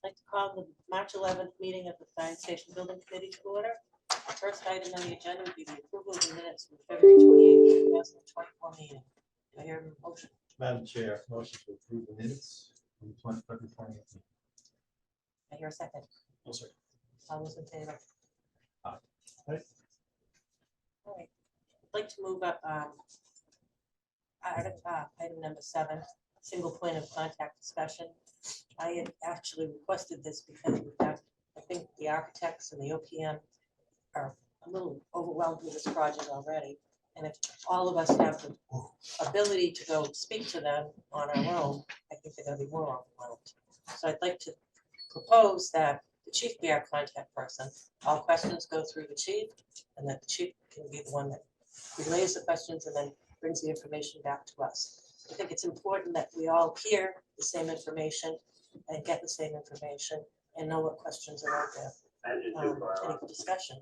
like to call the March 11th meeting of the Fire Station Building Committee to order. First item on the agenda would be the approval of the minutes from February 28th, 2024 meeting. Do I hear a motion? Madam Chair, motion to approve the minutes from February 28th. I hear a second. No, sir. All those in favor? Aye. All right. I'd like to move up item number 7, single point of contact discussion. I had actually requested this because in fact, I think the architects and the OPM are a little overwhelmed with this project already. And if all of us have the ability to go speak to them on our own, I think they're going to be more overwhelmed. So I'd like to propose that the chief be our contact person. All questions go through the chief, and that the chief can be the one that relays the questions and then brings the information back to us. I think it's important that we all hear the same information and get the same information and know what questions are out there. Any discussion?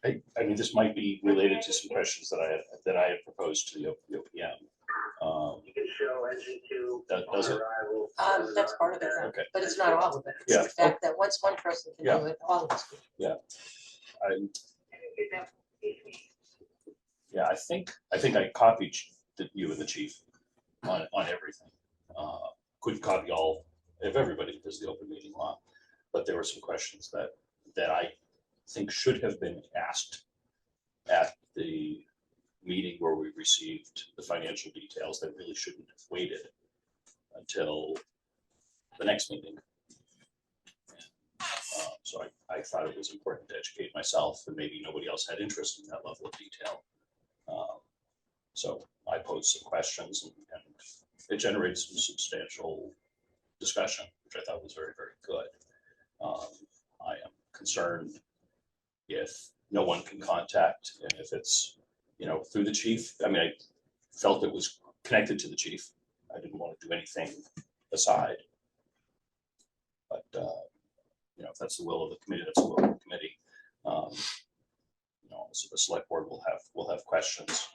I mean, this might be related to some questions that I had proposed to the OPM. Does it? That's part of it, Okay. but it's not all of it. It's Yeah. the fact that once one person can do it, all of us can. I think I copied you and the chief on everything. Couldn't copy all of everybody because of the open meeting law, but there were some questions that I think should have been asked at the meeting where we received the financial details that really shouldn't have waited until the next meeting. So I thought it was important to educate myself, and maybe nobody else had interest in that level of detail. So I posed some questions, and it generated some substantial discussion, which I thought was very, very good. I am concerned if no one can contact, and if it's, through the chief. I mean, I felt it was connected to the chief. I didn't want to do anything aside. But, if that's the will of the committee, that's the will of the committee. So the select board will have questions,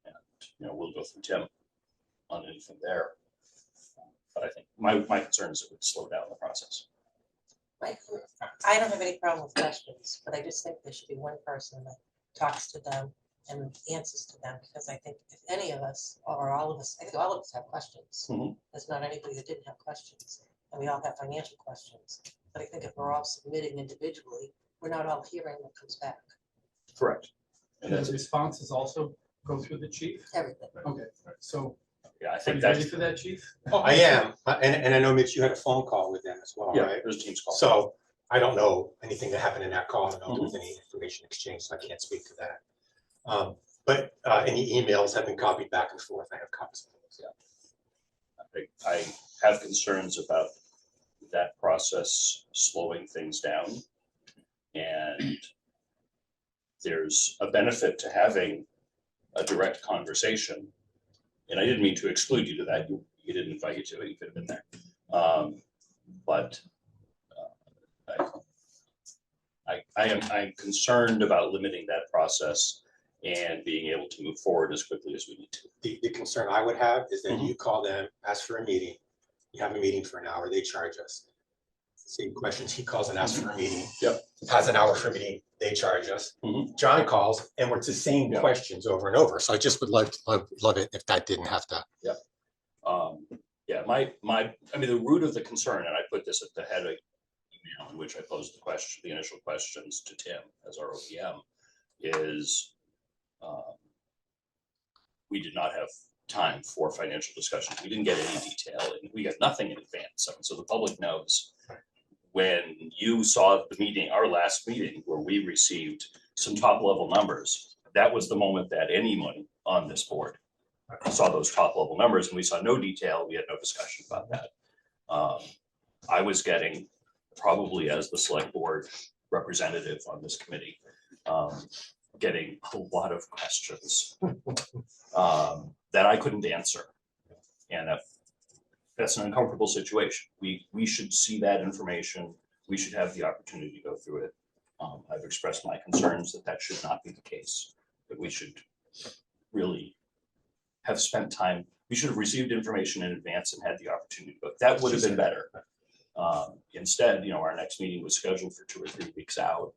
and, we'll go through Tim on anything there. But I think my concern is it would slow down the process. I don't have any problem with questions, but I just think there should be one person that talks to them and answers to them, because I think if any of us or all of us, I think all of us have questions. Mhm. There's not anybody that didn't have questions, and we all have financial questions. But I think if we're all submitting individually, we're not all hearing what comes back. Correct. And the responses also go through the chief? Everything. Okay, so Yeah, I are think you that's. ready for that, chief? Oh, I am, and I know, Mitch, you had a phone call with them as well, Yeah, right? there's a team's call. So I don't know anything that happened in that call. I don't know if there was any information exchange, so I can't speak to that. But any emails have been copied back and forth. I have copies of those, yeah. I have concerns about that process slowing things down. And there's a benefit to having a direct conversation. And I didn't mean to exclude you to that. You didn't invite you to it. You could have been there. But I'm concerned about limiting that process and being able to move forward as quickly as we need to. The concern I would have is that you call them, ask for a meeting, you have a meeting for an hour, they charge us. Same questions, he calls and asks for a meeting. Yep. Has an hour for a meeting, they charge us. Mhm. John calls and it's the same Yeah. questions over and over. So I just would love it if that didn't have to. Yeah, the root of the concern, and I put this at the head of email in which I posed the initial questions to Tim as our OPM, is we did not have time for financial discussions. We didn't get any detail, and we got nothing in advance. So the public knows when you saw the meeting, our last meeting, where we received some top level numbers, that was the moment that anyone on this board saw those top level numbers, and we saw no detail. We had no discussion about that. I was getting, probably as the select board representative on this committee, getting a lot of questions that I couldn't answer. And that's an uncomfortable situation. We should see that information. We should have the opportunity to go through it. I've expressed my concerns that should not be the case, that we should really have spent time. We should have received information in advance and had the opportunity to go. That would have been better. Instead, our next meeting was scheduled for 2 or 3 weeks out.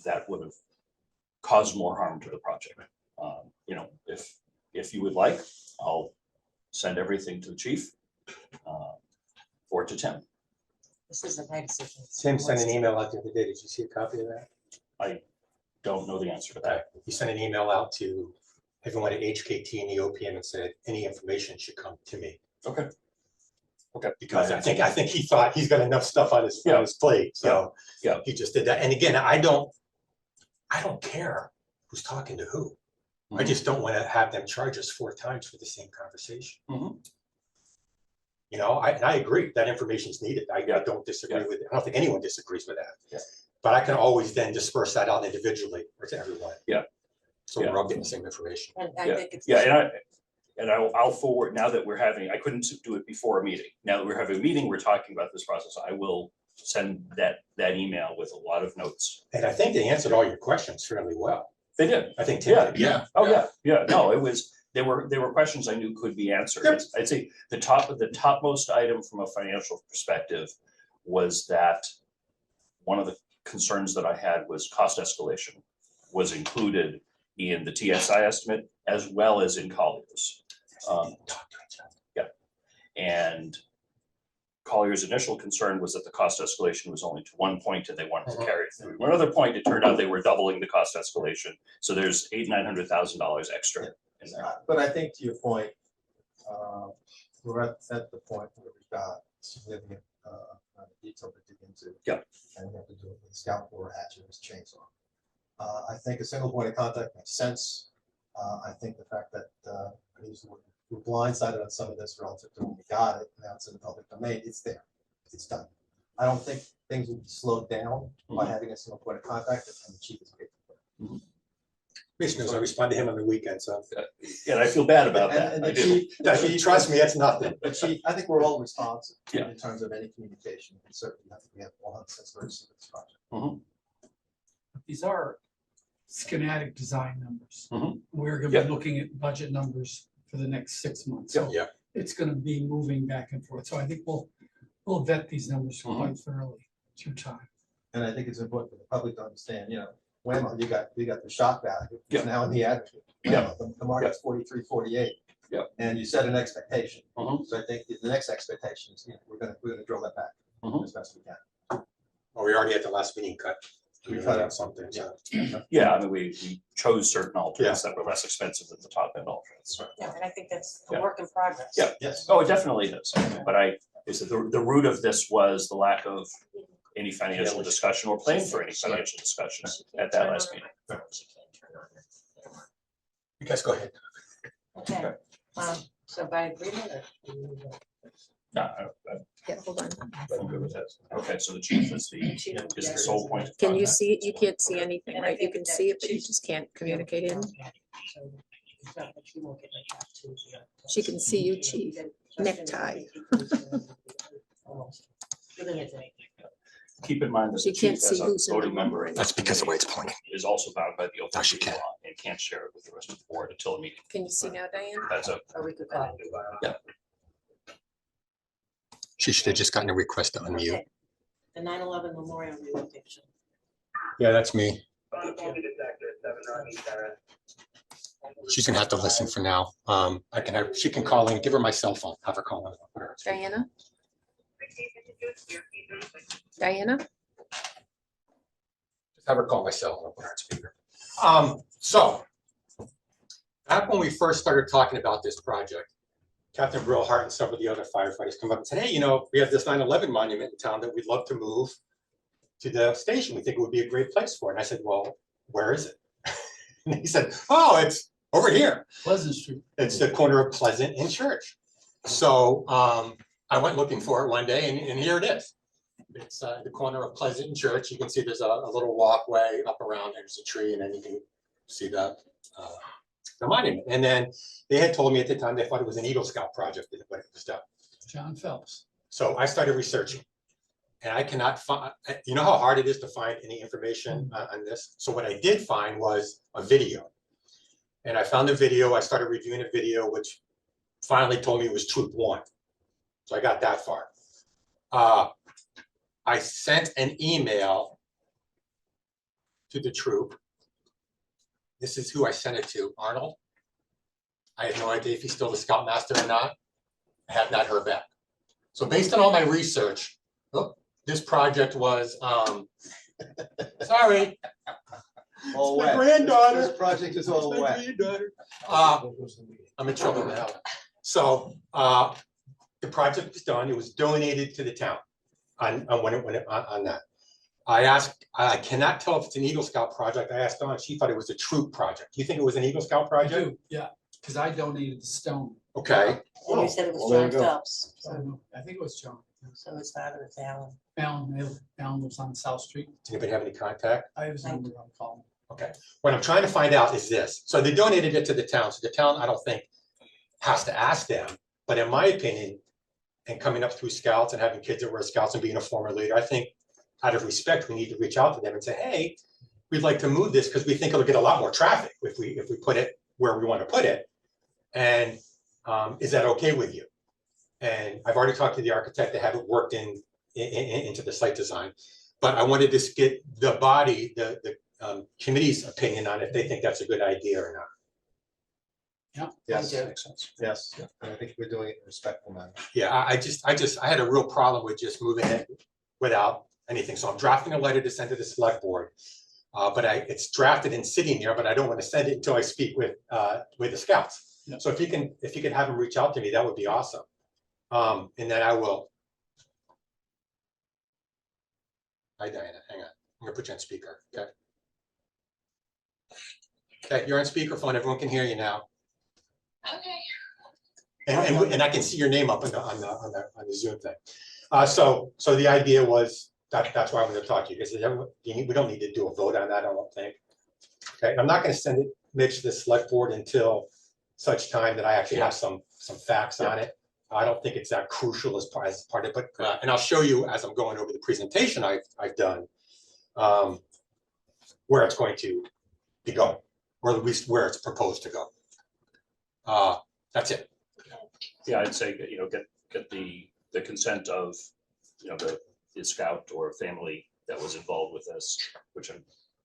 That would have caused more harm to the project. If you would like, I'll send everything to the chief, or to Tim. This isn't my decision. Tim sent an email out the other day. Did you see a copy of that? I don't know the answer to that. He sent an email out to everyone at HKT and the OPM and said, any information should come to me. Okay. Because I think he thought he's got enough stuff on his plate, so. Yeah. He just did that. And again, I don't care who's talking to who. I just don't want to have them charge us 4 times for the same conversation. Mhm. I agree that information is needed. I don't disagree with it. I don't think anyone disagrees with that. Yeah. But I can always then disperse that out individually or to everyone. Yeah. So Yeah. we're all getting the same information. And I Yeah, think it's. I'll forward, now that I couldn't do it before a meeting. Now that we're having a meeting, we're talking about this process. I will send that email with a lot of notes. And I think they answered all your questions fairly well. They did. I think Tim Yeah. did. Yeah. Oh, yeah. No, there were questions I knew could be answered. Yep. I'd say the topmost item from a financial perspective was that one of the concerns that I had was cost escalation was included in the TSI estimate as well as in Collier's. And Collier's initial concern was that the cost escalation was only to one point and they wanted to carry it through. One other point, it turned out they were doubling the cost escalation. So there's $800,000-$900,000 extra in there. But I think to your point, we're at the point where we've got significant detail to dig into. Yeah. And we have to do it with a scout or a hatchet or a chainsaw. I think a single point of contact makes sense. I think the fact that we're blindsided on some of this relative to when we got it, now it's in the public domain, it's there, it's done. I don't think things will be slowed down by having a single point of contact, and the chief is paid for it. Commissioners, I respond to him on the weekend, so. And I feel bad about that. And I the do. chief, Trust me, that's nothing. the chief, I think we're all responsive Yeah. in terms of any communication, and certainly I think we have all had sense of urgency with this project. Mhm. These are schematic design numbers. Mhm. We're gonna Yeah. be looking at budget numbers for the next 6 months. Yeah. So Yeah. it's gonna be moving back and forth. So I think we'll vet these numbers Mhm. quite thoroughly through time. And I think it's important for the public to understand, Waymo, you got the shock value, Yeah. it's now in the aggregate. Yeah. The market's 43, 48. Yeah. And you set an expectation. Mhm. So I think the next expectation is, we're gonna drill that back Mhm. as best we can. Well, we already had the last meeting cut. We cut out something, so. Yeah, I mean, we chose certain alternates that were less expensive than the top end alternates. Yeah, and I think that's Yeah. a work in progress. Yeah. Yes. Oh, it definitely is. But the root of this was the lack of any financial discussion or plan for any financial discussions at that last meeting. She can't turn on it. You guys go ahead. Okay, so by agreement, No, Yeah, hold on. I'm good with that. Okay, so the chief is the sole point of Can you contact. see it? You can't see anything, And I right? You think can that see it, but you she's- just can't communicate in. So it's not that she won't get my back to the, She can see you, chief. Necktie. Giving it to me. Keep in mind that She the can't chief see as a who's in the voting member room. That's because of the way it's pointing. is also bound by the Now open she meeting can. law and can't share it with the rest of the board until a meeting. Can you see now, Diane? That's a, Or we could call. She should have just gotten a request to unmute. Okay. The 9/11 Memorial relocation. Yeah, that's me. She's gonna have to listen for now. She can call in, give her my cell phone, have her call in. Diana? Diana? Just have her call my cell, I'll put her on speaker. So, back when we first started talking about this project, Captain Brillhart and several of the other firefighters come up and said, hey, we have this 9/11 monument in town that we'd love to move to the station. We think it would be a great place for it. And I said, well, where is it? And he said, oh, it's over here. Pleasant Street. It's the corner of Pleasant and Church. So I went looking for it one day and here it is. It's the corner of Pleasant and Church. You can see there's a little walkway up around. There's a tree and then you can see the monument. And then they had told me at the time they thought it was an Eagle Scout project when it was done. John Phelps. So I started researching and I cannot find, you know how hard it is to find any information on this? So what I did find was a video. And I found a video, I started reviewing a video, which finally told me it was Troop 1. So I got that far. I sent an email to the troop. This is who I sent it to, Arnold. I have no idea if he's still the scoutmaster or not. I have not heard back. So based on all my research, this project was, sorry, All my wet. granddaughter. This project is all my wet. granddaughter. I'm in trouble now. So, the project was done, it was donated to the town on that. I asked, I cannot tell if it's an Eagle Scout project, I asked Dawn, she thought it was a troop project. Do you think it was an Eagle Scout I project? do, yeah, because I donated the stone. Okay, And you said it was Well, there John you go. Phelps, So I think it was John. so his father is Alan. Alan lives on South Street. does anybody have any contact? I was number on call. Okay, what I'm trying to find out is this, so they donated it to the town, so the town, I don't think, has to ask them, but in my opinion, and coming up through scouts and having kids that were scouts and being a former leader, I think out of respect, we need to reach out to them and say, hey, we'd like to move this because we think it'll get a lot more traffic if we put it where we want to put it. And is that okay with you? And I've already talked to the architect, they have it worked into the site design. But I wanted to get the body, the committee's opinion on if they think that's a good idea or not. Yes, do. Makes sense. yes, and I think we're doing it in a respectful manner. Yeah, I had a real problem with just moving it without anything. So I'm drafting a letter to send to the select board. But it's drafted and sitting there, but I don't want to send it until I speak with the scouts. Yeah. So if you can have them reach out to me, that would be awesome. And then I will. Hi, Diana, hang on. I'm gonna put you on speaker, okay? Okay, you're on speakerphone. Everyone can hear you now. Okay. And I can see your name up on the Zoom thing. So the idea was that's why I wanted to talk to you, because we don't need to do a vote on that, I don't think. Okay, and I'm not gonna send it, Mitch, to the select board until such time that I actually have some facts on it. I don't think it's that crucial as part of it, but and I'll show you as I'm going over the presentation I've done where it's going to be going, or at least where it's proposed to go. That's it. Yeah, I'd say, get the consent of, the scout or family that was involved with this, which I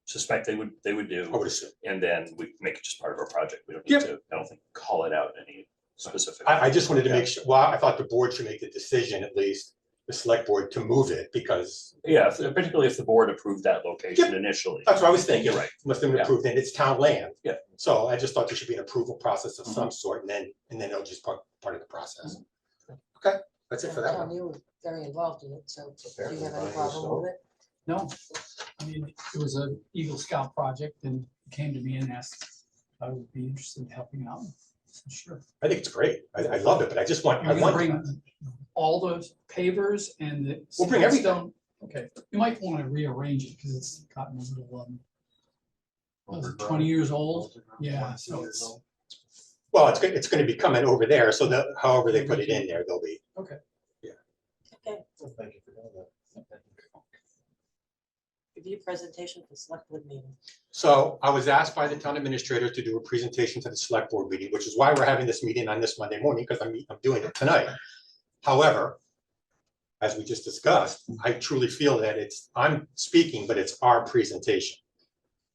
suspect they would do. I would assume. And then we make it just part of our project. We don't need Yep. to, I don't think, call it out any specific. I just wanted to make sure, well, I thought the board should make the decision, at least, the select board, to move it, because Yeah, particularly if the board approved that location initially. that's what I was thinking. You're right. Must have been Yeah. approved, and it's town land. Yeah. So I just thought there should be an approval process of some sort, and then it'll just part of the process. Okay, that's it for that Tom, one. you were very involved in it, so do you Apparently have any Brian problem with it? No, I mean, it was an Eagle Scout project and he came to me and asked if I would be interested in helping out. So sure. I think it's great. I love it, but I just want, You're I gonna want. bring all those pavers and the. We'll bring everything. stone. Okay, you might want to rearrange it because it's gotten a little, was it 20 years old? Yeah, so it's, Well, it's gonna be coming over there, so that however they put it in there, they'll be. okay. Okay, Well, thank you for doing that. review presentation for select board meeting. So I was asked by the town administrator to do a presentation to the select board meeting, which is why we're having this meeting on this Monday morning, because I'm doing it tonight. However, as we just discussed, I truly feel that I'm speaking, but it's our presentation.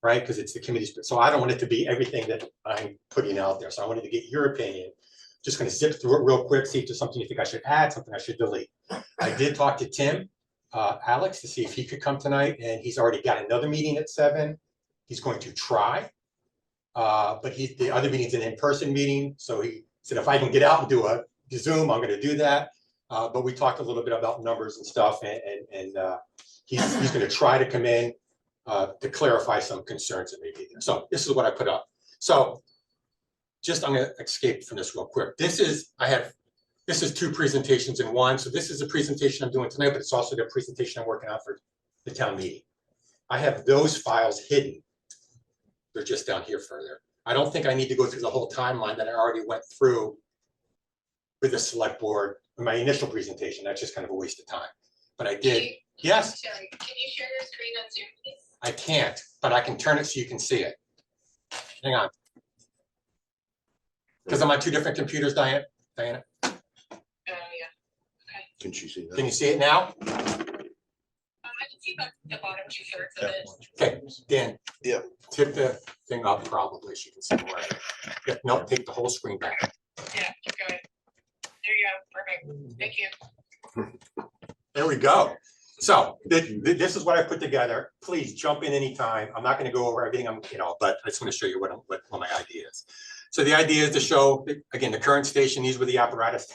Right, because it's the committee's, so I don't want it to be everything that I'm putting out there, so I wanted to get your opinion. Just gonna zip through it real quick, see if there's something you think I should add, something I should delete. I did talk to Tim, Alex, to see if he could come tonight, and he's already got another meeting at 7. He's going to try. But the other meeting's an in-person meeting, so he said if I can get out and do a Zoom, I'm gonna do that. But we talked a little bit about numbers and stuff, and he's gonna try to come in to clarify some concerns that may be there. So this is what I put up. So just, I'm gonna escape from this real quick. This is 2 presentations in one. So this is a presentation I'm doing tonight, but it's also the presentation I'm working on for the town meeting. I have those files hidden. They're just down here further. I don't think I need to go through the whole timeline that I already went through with the select board in my initial presentation. That's just kind of a waste of time. But I did, yes, Sorry, can you share your screen on Zoom, please? I can't, but I can turn it so you can see it. Hang on. Because I'm on 2 different computers, Diana. Yeah. Can she see that? Can you see it now? I can see the bottom 2/3 of it. Okay, Dan. Yeah. Tip the thing up probably, so you can see more. If not, take the whole screen back. Yeah, keep going. There you go, perfect, thank you. There we go. So this is what I put together. Please jump in anytime. I'm not gonna go over everything, but I just want to show you what my idea is. So the idea is to show, again, the current station, these were the apparatus.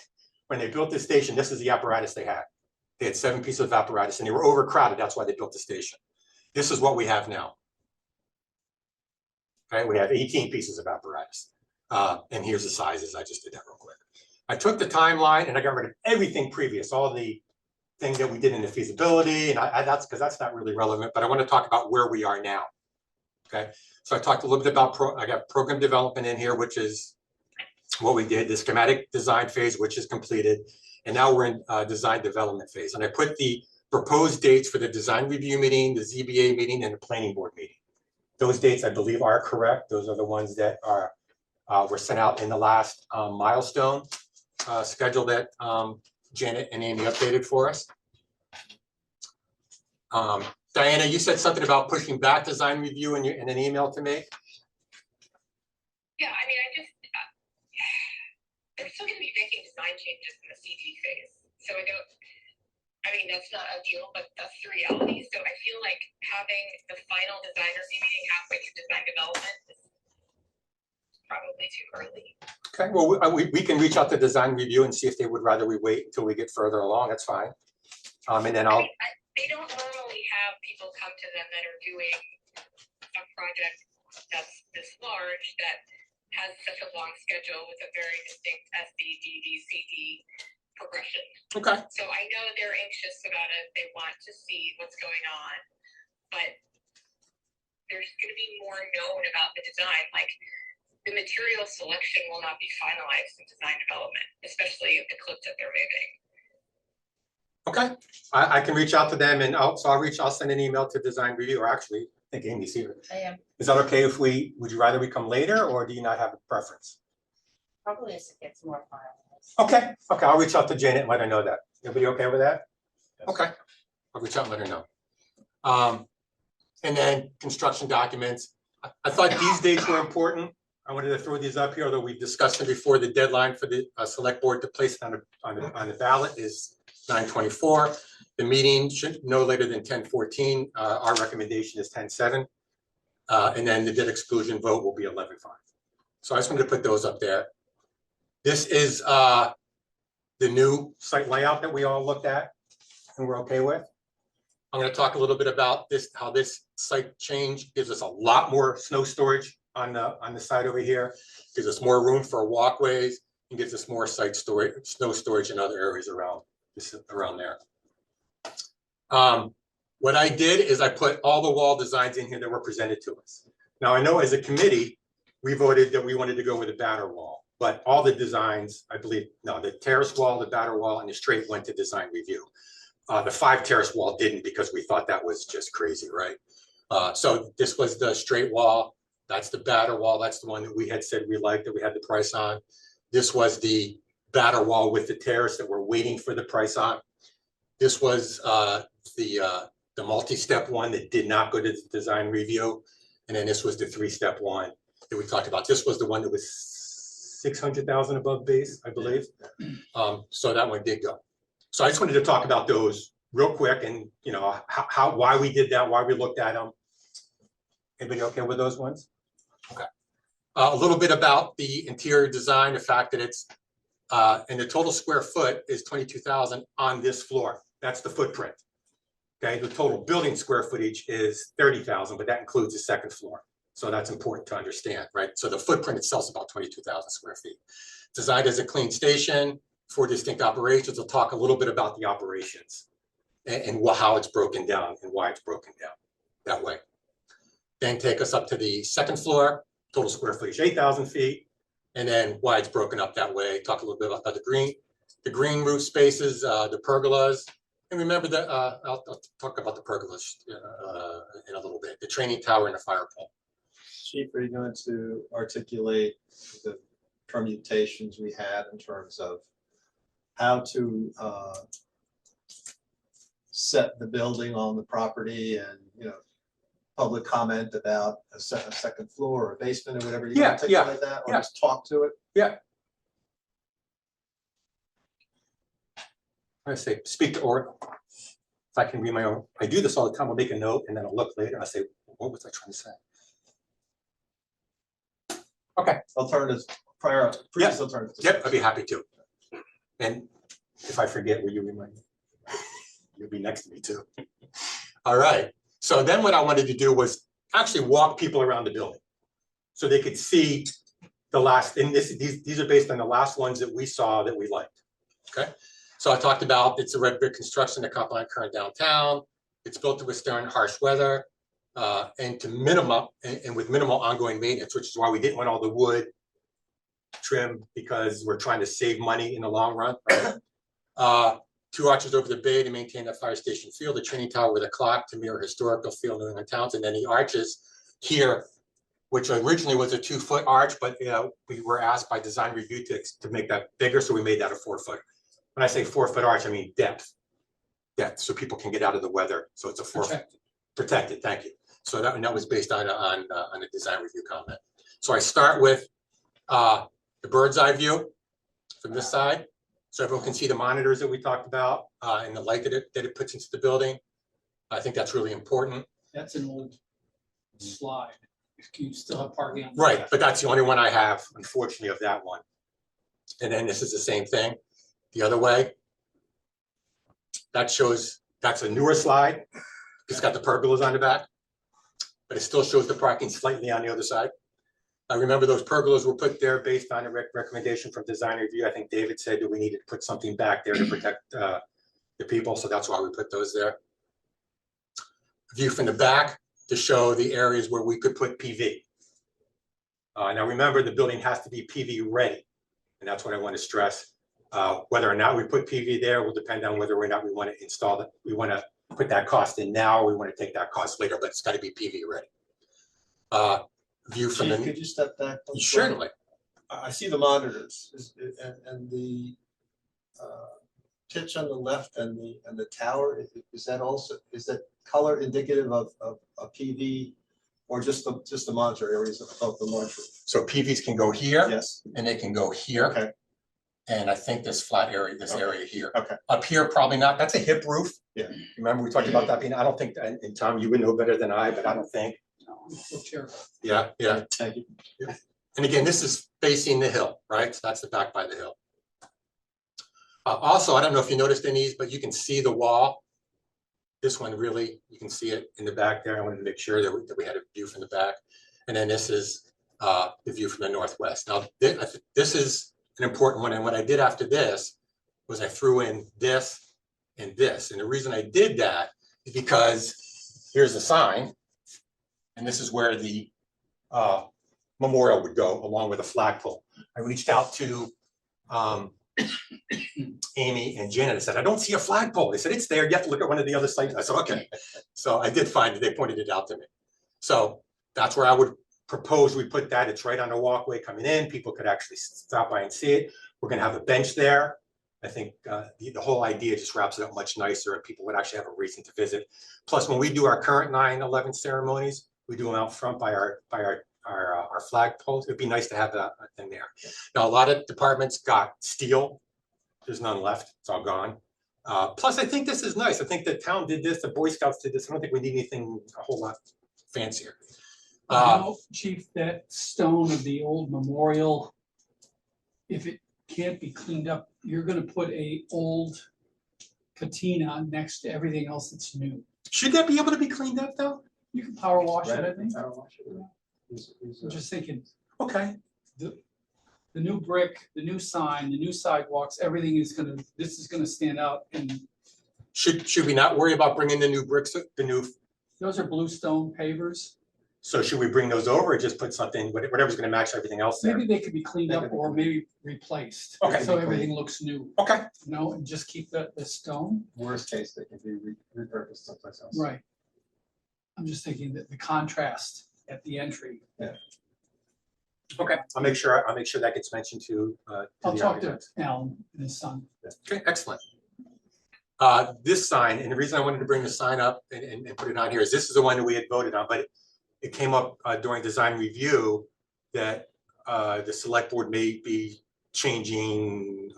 When they built this station, this is the apparatus they had. They had 7 pieces of apparatus and they were overcrowded. That's why they built the station. This is what we have now. Okay, we have 18 pieces of apparatus. And here's the sizes. I just did that real quick. I took the timeline and I got rid of everything previous, all the things that we did in the feasibility, and that's because that's not really relevant, but I want to talk about where we are now. Okay, so I talked a little bit about I got program development in here, which is what we did, the schematic design phase, which is completed, and now we're in design development phase. And I put the proposed dates for the design review meeting, the ZBA meeting, and the planning board meeting. Those dates, I believe, are correct. Those are the ones that are were sent out in the last milestone schedule that Janet and Amy updated for us. Diana, you said something about pushing back design review in an email to me. Yeah, I mean, they're still gonna be making design changes in the CD phase, so that's not ideal, but that's the reality. So I feel like having the final design review meeting halfway through design development is probably too early. Okay, well, we can reach out to design review and see if they would rather we wait until we get further along. That's fine. And then They don't normally have people come to them that are doing a project that's this large, that has such a long schedule with a very distinct SD, DD, CD progression. Okay. So I know they're anxious about it. They want to see what's going on, but there's going to be more known about the design. Like, the material selection will not be finalized in design development, especially the clips that they're moving. Okay, I can reach out to them and I'll send an email to design review, or actually, I think Amy's here. I am, Is that okay if would you rather we come later, or do you not have a preference? probably as it gets more finalized. Okay, I'll reach out to Janet and let her know that. Everybody okay with that? Okay, I'll reach out and let her know. And then construction documents. I thought these dates were important. I wanted to throw these up here, although we've discussed them before. The deadline for the select board to place it on the ballot is 9/24. The meeting should no later than 10/14. Our recommendation is 10/7. And then the debt exclusion vote will be 11/5. So I just wanted to put those up there. This is the new site layout that we all looked at and we're okay with. I'm going to talk a little bit about this, how this site change gives us a lot more snow storage on the side over here, gives us more room for walkways, and gives us more site storage, snow storage in other areas around there. What I did is I put all the wall designs in here that were presented to us. Now, I know as a committee, we voted that we wanted to go with a batter wall, but all the designs, I believe, no, the terrace wall, the batter wall, and the straight went to design review. The 5 terrace wall didn't, because we thought that was just crazy, right? So this was the straight wall. That's the batter wall. That's the one that we had said we liked, that we had the price on. This was the batter wall with the terrace that we're waiting for the price on. This was the multi-step one that did not go to the design review. And then this was the 3-step one that we talked about. This was the one that was 600,000 above base, I believe. So that one did go. So I just wanted to talk about those real quick, and why we did that, why we looked at them. Anybody okay with those ones? Okay. A little bit about the interior design, the fact that it's and the total square foot is 22,000 on this floor. That's the footprint. Okay, the total building square footage is 30,000, but that includes the second floor. So that's important to understand, right? So the footprint itself is about 22,000 square feet. Designed as a clean station, 4 distinct operations. We'll talk a little bit about the operations and how it's broken down and why it's broken down that way. Then take us up to the second floor, total square footage 8,000 feet, and then why it's broken up that way. Talk a little bit about the green roof spaces, the pergolas, and remember that I'll talk about the pergolas in a little bit. The training tower and the fire pole. Chief, are you going to articulate the permutations we had in terms of how to set the building on the property and, public comment about a second floor or a basement or whatever you Yeah, want to articulate that, or yeah. just talk to it? I say, speak to Or. If I can read my own, I do this all the time. I'll make a note and then I'll look later. I say, what was I trying to say? Okay. Alternatives, previous alternatives. Yep, I'd be happy to. And if I forget, will you remind me? You'll be next to me too. All right. So then what I wanted to do was actually walk people around the building so they could see the last, and these are based on the last ones that we saw that we liked. Okay. So I talked about it's a red brick construction that complement current downtown. It's built to withstand harsh weather and to minimum and with minimal ongoing maintenance, which is why we didn't want all the wood trim because we're trying to save money in the long run. Right? 2 arches over the bay to maintain the fire station feel, the training tower with a clock to mirror historical feel New England towns, and then the arches here, which originally was a 2-foot arch, but we were asked by design review to make that bigger, so we made that a 4-foot. When I say 4-foot arch, I mean depth, so people can get out of the weather. So it's a 4-foot protected. Thank you. So that was based on a design review comment. So I start with the bird's eye view from this side. So everyone can see the monitors that we talked about and the light that it puts into the building. I think that's really important. That's an old slide. You still have parking on the Right, back. but that's the only one I have, unfortunately, of that one. And then this is the same thing, the other way. That shows, that's a newer slide. It's got the pergolas on the back, but it still shows the parking slightly on the other side. I remember those pergolas were put there based on a recommendation from design review. I think David said that we needed to put something back there to protect the people, so that's why we put those there. View from the back to show the areas where we could put PV. Now remember, the building has to be PV ready, and that's what I want to stress. Whether or not we put PV there will depend on whether or not we want to install it. We want to put that cost in now, or we want to take that cost later, but it's got to be PV ready. View from Chief, the, could you step back? certainly. I see the monitors and the pitch on the left and the tower, is that color indicative of a PV or just the monitor areas of the large roof? So PVs can go here Yes, and they can go here. okay, And I think this flat area, this Okay. area here. Okay. Up here, probably not. That's a hip roof. Yeah. Remember, we talked about that being, I don't think, and Tom, you would know better than I, but I don't think. No, it's your- Yeah, yeah. thank you. And again, this is facing the hill, right? So that's the back by the hill. Also, I don't know if you noticed in these, but you can see the wall. This one really, you can see it in the back there. I wanted to make sure that we had a view from the back. And then this is the view from the northwest. Now, this is an important one. And what I did after this was I threw in this and this. And the reason I did that is because here's the sign. And this is where the memorial would go along with a flagpole. I reached out to Amy and Janet. I said, I don't see a flagpole. They said, it's there. You have to look at one of the other sites. I said, okay. So I did find it. They pointed it out to me. So that's where I would propose we put that. It's right on the walkway coming in. People could actually stop by and see it. We're going to have a bench there. I think the whole idea just wraps it up much nicer and people would actually have a reason to visit. Plus, when we do our current 9/11 ceremonies, we do them out front by our flag poles. It'd be nice to have that thing there. Now, a lot of departments got steel. There's none left. It's all gone. Plus, I think this is nice. I think the town did this. The Boy Scouts did this. I don't think we need anything a whole lot fancier. You know, Chief, that stone of the old memorial, if it can't be cleaned up, you're gonna put a old patina next to everything else that's new. Should that be able to be cleaned up though? You can power wash it, I think. Power wash it. I'm just thinking, Okay. the new brick, the new sign, the new sidewalks, everything is gonna, this is gonna stand out, and Should we not worry about bringing the new bricks, the new, those are bluestone pavers. so should we bring those over or just put something, whatever's gonna match everything else there? Maybe they could be cleaned up or maybe replaced. Okay. So everything looks new, Okay, you know, and just keep the stone. Worst case, they can be repurposed someplace else. Right. I'm just thinking that the contrast at the entry. okay. I'll make sure that gets mentioned to I'll the talk to architects. Alan and his son. Okay, excellent. This sign, and the reason I wanted to bring the sign up and put it on here is this is the one that we had voted on, but it came up during design review that the select board may be changing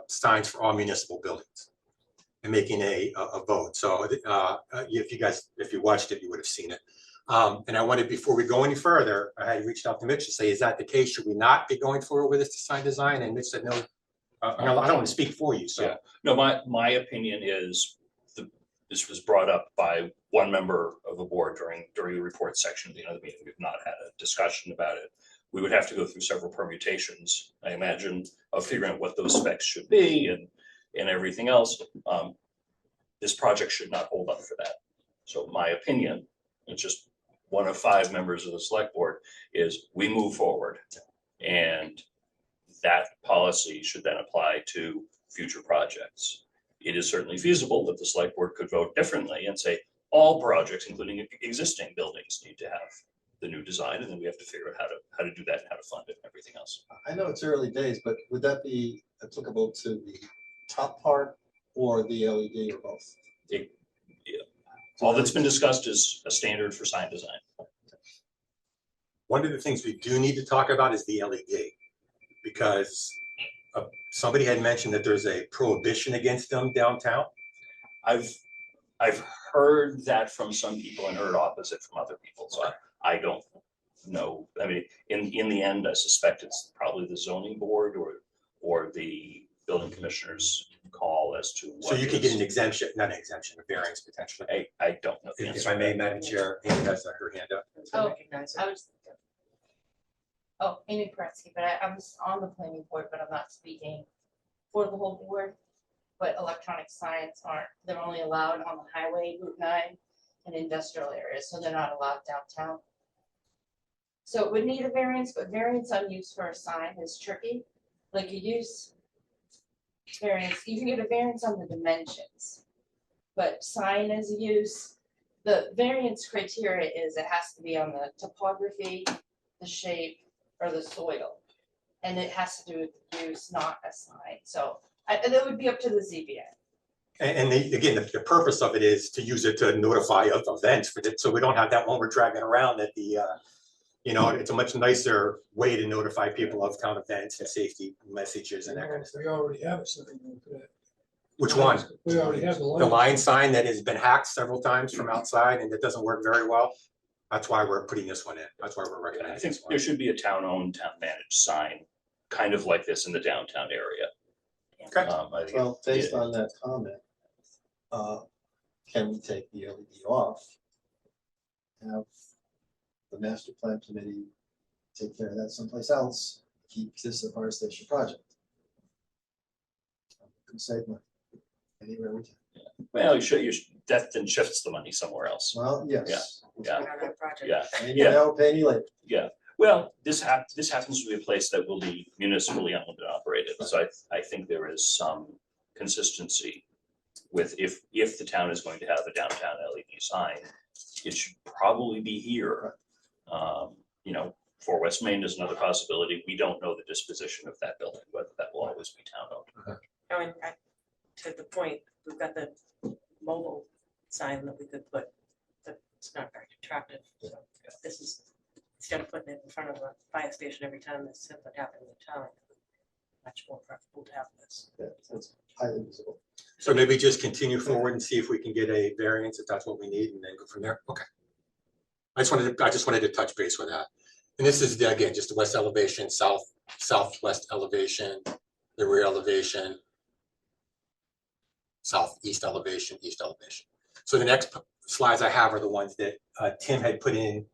signs for all municipal buildings and making a vote. So if you watched it, you would have seen it. And I wanted, before we go any further, I had reached out to Mitch to say, is that the case? Should we not be going forward with this sign design? And Mitch said, no, I don't want to speak for you, so. Yeah. No, my opinion is this was brought up by one member of the board during the report section of the other meeting. We've not had a discussion about it. We would have to go through several permutations, I imagine, of figuring out what those specs should be and everything else. This project should not hold up for that. So my opinion, it's just one of 5 members of the select board, is we move forward. And that policy should then apply to future projects. It is certainly feasible that the select board could vote differently and say all projects, including existing buildings, need to have the new design, and then we have to figure out how to do that, and how to fund it, and everything else. I know it's early days, but would that be applicable to the top part or the LED or both? All that's been discussed is a standard for sign design. One of the things we do need to talk about is the LED, because somebody had mentioned that there's a prohibition against them downtown. I've heard that from some people and heard opposite from other people, so I don't know. I mean, in the end, I suspect it's probably the zoning board or the building commissioner's call as to what. So you could get an exemption, not an exemption, a variance potentially. I don't know the If answer. I may, Madam Chair, Amy has her hand up. Oh, Recognize it. I was. Oh, Amy Paretsky, but I was on the planning board, but I'm not speaking for the whole board. But electronic signs aren't, they're only allowed on the highway, Route 9, and industrial areas, so they're not allowed downtown. So it would need a variance, but variance on use for a sign is tricky. Like a use variance, you can get a variance on the dimensions. But sign as a use, the variance criteria is it has to be on the topography, the shape, or the soil. And it has to do with the use, not a sign. So that would be up to the ZBA. And again, the purpose of it is to use it to notify of events for it, so we don't have that one we're dragging around at the, it's a much nicer way to notify people of town events and safety messages and that kind of stuff. We already have something for that. Which one? We already have The the line sign that has been hacked several times from outside and it doesn't work very well. That's why we're putting this one in. That's why we're I recommending think this one. there should be a town-owned, town-managed sign, kind of like this in the downtown area. Okay. I think Well, based yeah. on that comment, can we take the LED off? Have the master plan committee take care of that someplace else, keep this a fire station project? Can save money anywhere we can. Well, that then shifts the money somewhere else. Well, yes. Yeah. On that project. Yeah, Pay me now, pay me later. well, this happens to be a place that will be municipally owned and operated, so I think there is some consistency with if the town is going to have a downtown LED sign, it should probably be here. For West Main is another possibility. We don't know the disposition of that building, whether that will always be town owned. I mean, to the point, we've got the mobile sign that we could put, but it's not very attractive. So this is, instead of putting it in front of a fire station every time that something happened in the town, much more preferable to have this. Yeah, that's highly visible. So maybe just continue forward and see if we can get a variance, if that's what we need, and then go from there. Okay. I just wanted to touch base with that. And this is, again, just the west elevation, southwest elevation, the rear elevation, southeast elevation, east elevation. So the next slides I have are the ones that Tim had been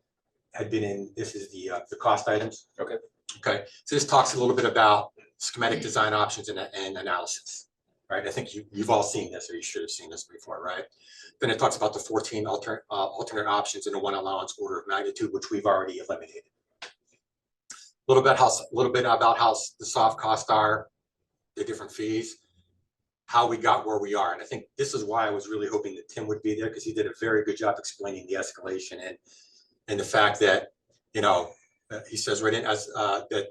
in, this is the cost items. Okay. Okay, so this talks a little bit about schematic design options and analysis, right? I think you've all seen this, or you should have seen this before, right? Then it talks about the 14 alternate options and the 1 allowance order of magnitude, which we've already eliminated. A little bit about how the soft costs are, the different fees, how we got where we are. And I think this is why I was really hoping that Tim would be there, because he did a very good job explaining the escalation and the fact that, he says right in as that,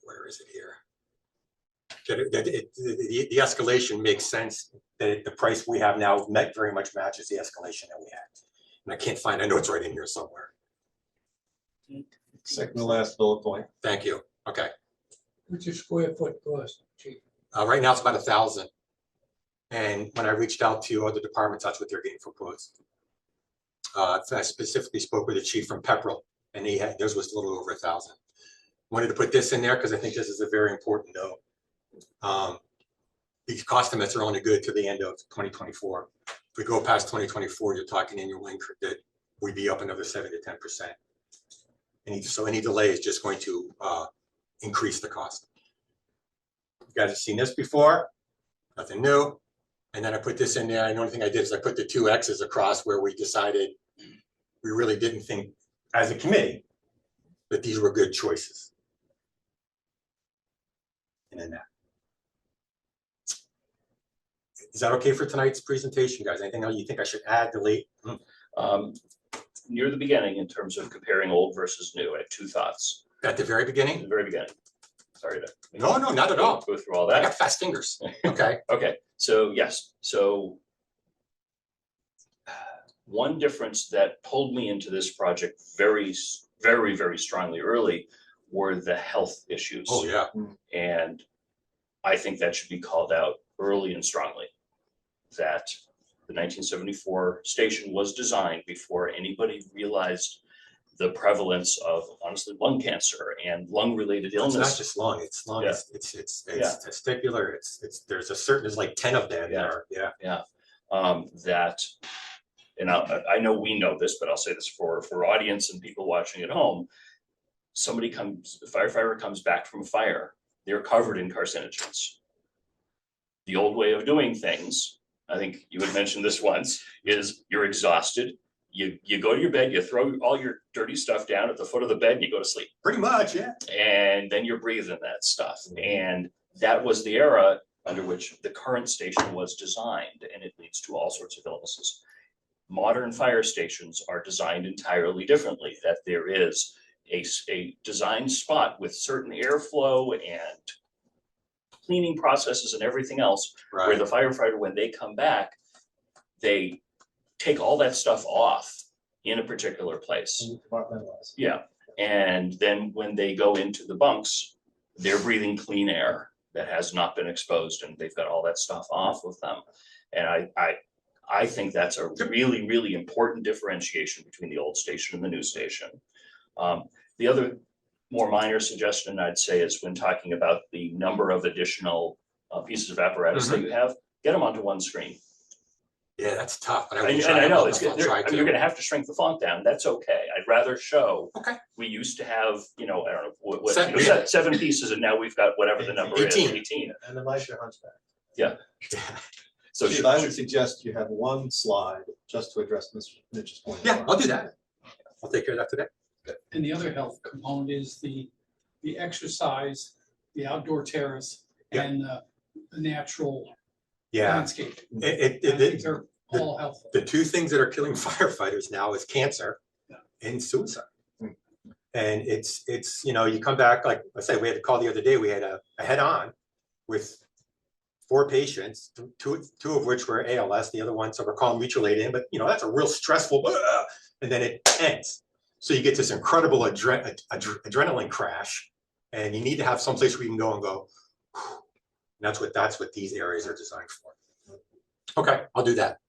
where is it here? The escalation makes sense, that the price we have now very much matches the escalation that we had. And I can't find, I know it's right in here somewhere. Second to last bullet point. Thank you. Okay. What's your square foot cost, chief? Right now it's about 1,000. And when I reached out to other departments, that's what they're getting for quotes. I specifically spoke with the chief from Pepperell, and theirs was a little over 1,000. Wanted to put this in there because I think this is a very important note. These cost estimates are only good to the end of 2024. If we go past 2024, you're talking annual increase that we'd be up another 7 to 10%. So any delay is just going to increase the cost. You guys have seen this before, nothing new. And then I put this in there. And the only thing I did is I put the 2 X's across where we decided we really didn't think as a committee that these were good choices. And then that. Is that okay for tonight's presentation, guys? Anything else you think I should add, delete? Near the beginning, in terms of comparing old versus new, I have 2 thoughts. At the very At beginning? the very beginning. Sorry to. No, not at all. Go through all I that. got fast fingers. Okay. Okay, so yes, so one difference that pulled me into this project very strongly early were the health issues. Oh, yeah. And I think that should be called out early and strongly, that the 1974 station was designed before anybody realized the prevalence of, honestly, lung cancer and lung-related illness. It's not just lung, it's lung, Yeah. it's testicular, there's like 10 of them that are, That, and I know we know this, but I'll say this for audience and people watching at home. A firefighter comes back from a fire, they're covered in carcinogens. The old way of doing things, I think you had mentioned this once, is you're exhausted. You go to your bed, you throw all your dirty stuff down at the foot of the bed and you go to sleep. pretty much, yeah. And then you're breathing that stuff. And that was the era under which the current station was designed, and it leads to all sorts of illnesses. Modern fire stations are designed entirely differently, that there is a design spot with certain airflow and cleaning processes and everything else, where the firefighter, when they come back, they take all that stuff off in a particular place. Compartmentalize. Yeah, and then when they go into the bunks, they're breathing clean air that has not been exposed, and they've got all that stuff off of them. And I think that's a really, really important differentiation between the old station and the new station. The other more minor suggestion I'd say is, when talking about the number of additional pieces of apparatus that you have, get them onto one screen. Yeah, that's tough. And I know you're gonna have to shrink the font down. That's okay. I'd rather show. Okay. We used to have, I don't know, what, Seven. 7 pieces, and now we've got whatever the number is, 18. 18. And the Elisha hunchback. Yeah. So Chief, I would suggest you have one slide just to address Mr. Mitchell's point. Yeah, I'll do that. I'll take care of that today. And the other health component is the exercise, the outdoor terrace, Yeah. and the natural Yeah. landscape. I It, think they're all helpful. the 2 things that are killing firefighters now is cancer and suicide. And it's, you come back, like I said, we had a call the other day, we had a head-on with 4 patients, two of which were ALS, the other one, so we're calling mutual aid in, but that's a real stressful, and then it ends. So you get this incredible adrenaline crash, and you need to have someplace where you can go and go, whew. And that's what these areas are designed for. Okay, I'll do that.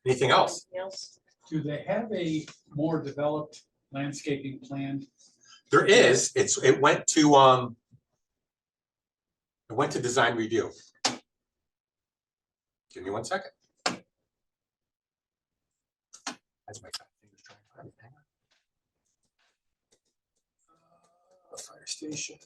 Anything else? Anything else? Do they have a more developed landscaping plan? There is, it went to design review. Give me 1 second. That's my fingers trying to find it. Hang on. Fire station.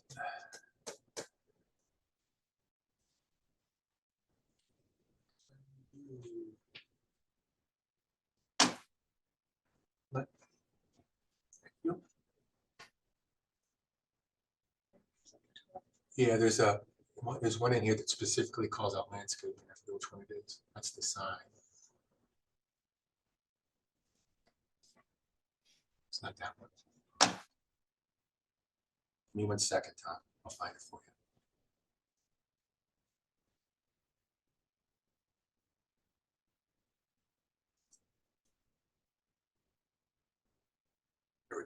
Yeah, there's one in here that specifically calls out landscaping. I forget which one it is. That's the sign. It's not that one. Give me 1 second, Tom. I'll find it for you.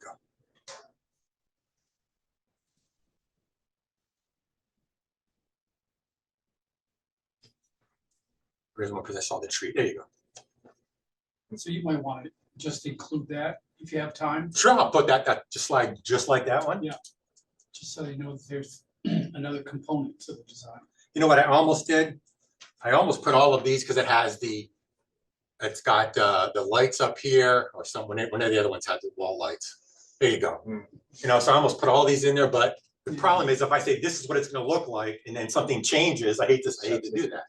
we go. Where's one, because I saw the tree. There you go. So you might want to just include that if you have time, Sure, I'll put that just like that one. Yeah. just so you know that there's another component to the design. You know what I almost did? I almost put all of these because it's got the lights up here, or one of the other ones had the wall lights. There you go. You know, so I almost put all these in there, but the problem is if I say this is what it's gonna look like and then something changes, I hate to do that,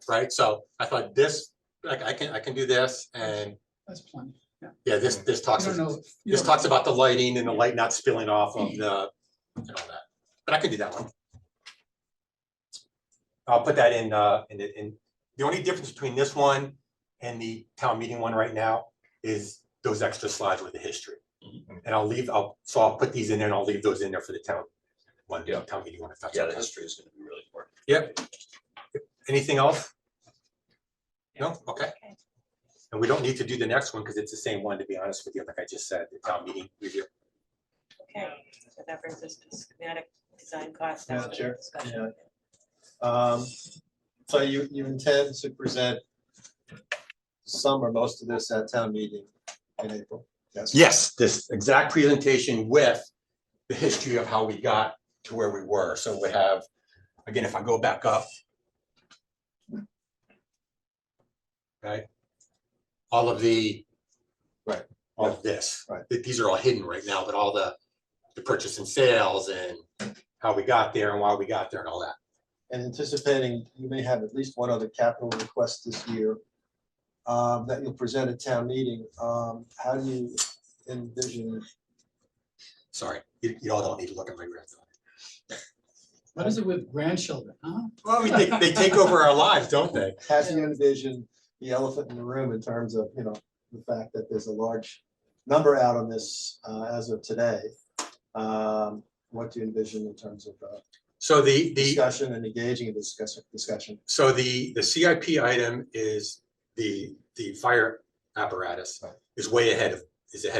right? So I thought this, like I can do this, and That's plenty. yeah, this You talks, don't know. you this don't- talks about the lighting and the light not spilling off of the, and all that. But I can do that one. I'll put that in the only difference between this one and the town meeting one right now is those extra slides with the history. And I'll put these in there and I'll leave those in there for the town one, Yeah. town meeting one, if that's Yeah, the okay. history is gonna be really important. Yep. Anything else? No? Okay. And we don't need to do the next one because it's the same one, to be honest with you, like I just said, the town meeting review. Okay, so that brings us to schematic design cost Madam estimate Chair, discussion. So you intend to present some or most of this at town meeting in April? Yes. Yes, this exact presentation with the history of how we got to where we were. So we have, again, if I go back up. Okay. All of the. Right. All of this. Right. These are all hidden right now, but all the purchase and sales and how we got there and why we got there and all that. And anticipating you may have at least one other capital request this year that you'll present at town meeting. How do you envision? Sorry, you all don't need to look at my grandson. What is it with grandchildren, huh? Well, I mean, they take over our lives, don't they? How do you envision the elephant in the room in terms of, you know, the fact that there's a large number out on this as of today? What do you envision in terms of So the discussion and engaging in discussion? So the CIP item is the fire apparatus is ahead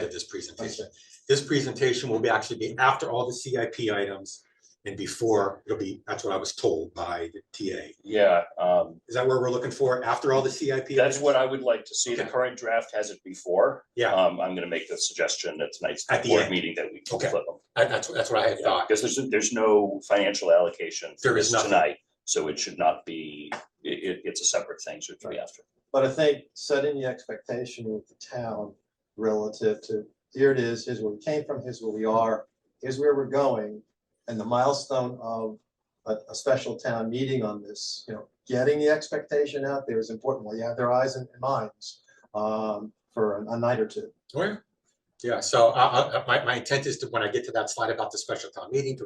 of this presentation. This presentation will actually be after all the CIP items and before, that's what I was told by the TA. Yeah, Is that where we're looking for, after all the CIP? that's items? what I would like to see. The Okay. current draft has it before. Yeah. I'm gonna make the suggestion at tonight's At the board end. meeting that we Okay. flip them. That's what I had thought. Because there's no financial allocation for There is this nothing. tonight, so it should not be, it's a separate thing, so it should be after. But I think setting the expectation with the town relative to, here it is, here's where we came from, here's where we are, here's where we're going. And the milestone of a special town meeting on this, you know, getting the expectation out there is important. Well, you have their eyes and minds for a night or two. Oh, yeah. Yeah, so my intent is to, when I get to that slide about the special town meeting,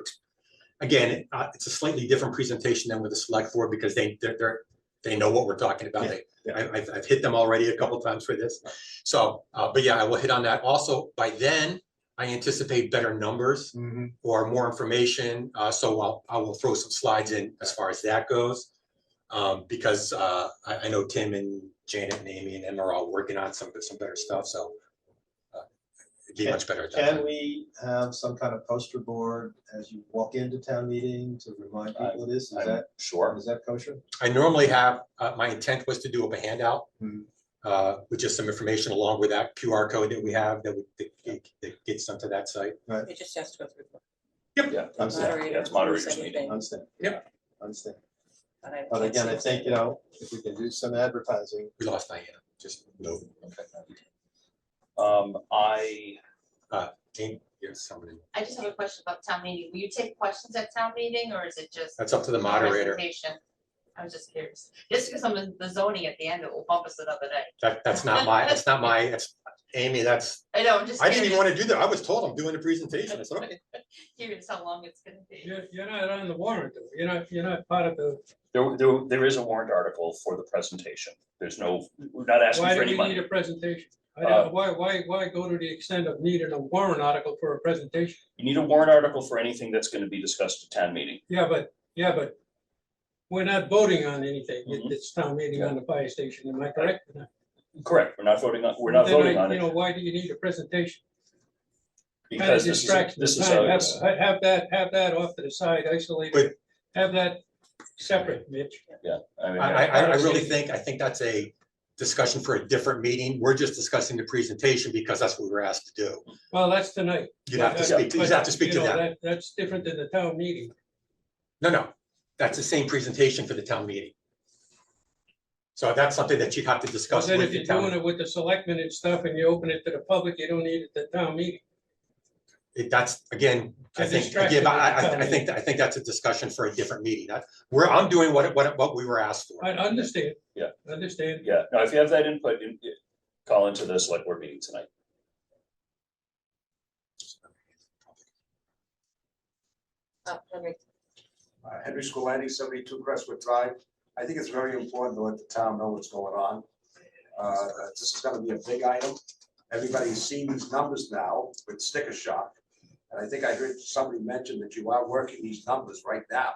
again, it's a slightly different presentation than with the select board because they know what we're talking about. I've hit them already a couple times for this. So, but yeah, I will hit on that. Also, by then, I anticipate better numbers or more information. So I will throw some slides in as far as that goes. Because I know Tim and Janet and Amy and them are all working on some better stuff, so it'd be much better at that Can time. we have some kind of poster board as you walk into town meeting to remind people of this? I'm sure. Is that kosher? I normally have, my intent was to do up a handout Mhm. with just some information along with that QR code that we have that gets onto that site. It just has to go through. Yeah, Moderator yeah, it's moderator's approves meeting. anything. Understand? Yep. Understand. But But again, I think, you know, if we can do some advertising, We lost Diana, just no. Jane, yes, someone, I just have a question about town meeting. Will you take questions at town meeting or is it just? that's up to the moderator. presentation? I was just curious. Just because I'm in the zoning at the end, it will bump us another day. That's Amy, I know, I'm just I didn't even curious, want to do that. I was told I'm doing the presentation. I said, okay. curious how long it's gonna be. You're not on the warrant, though. You're not part of the, There is a warrant article for the presentation. There's no, we're not asking why for do any we money. need a presentation? I don't, why go to the extent of needing a warrant article for a presentation? You need a warrant article for anything that's gonna be discussed at town meeting. Yeah, but we're not voting on anything at Mhm. this town meeting on the fire station, am I correct? Correct, we're not voting on Then it. You know, why do you need a presentation? Because this distraction. is Time. how, Have that off to the side, isolated. But- Have that separate, Mitch. yeah, I mean. I really think, I think that's a discussion for a different meeting. We're just discussing the presentation because that's what we were asked to do. Well, that's tonight. You'd have to speak, you'd have to speak to You know, them. That's different than the town meeting. No, that's the same presentation for the town meeting. So that's something that you'd have to But discuss then with if the you're town. doing it with the selectmen and stuff and you open it to the public, you don't need it at the town meeting. That's, again, I A think, distraction again, at the town I think that's a discussion for a different meeting. I'm doing what we were asked for. I understand. Yeah. Understand. Yeah, no, if you have that input, call into the select board meeting tonight. Henry, Henry Scolani, 72 Crestwood Drive. I think it's very important to let the town know what's going on. This is gonna be a big item. Everybody's seen these numbers now with sticker shock. And I think I heard somebody mention that you are working these numbers right now.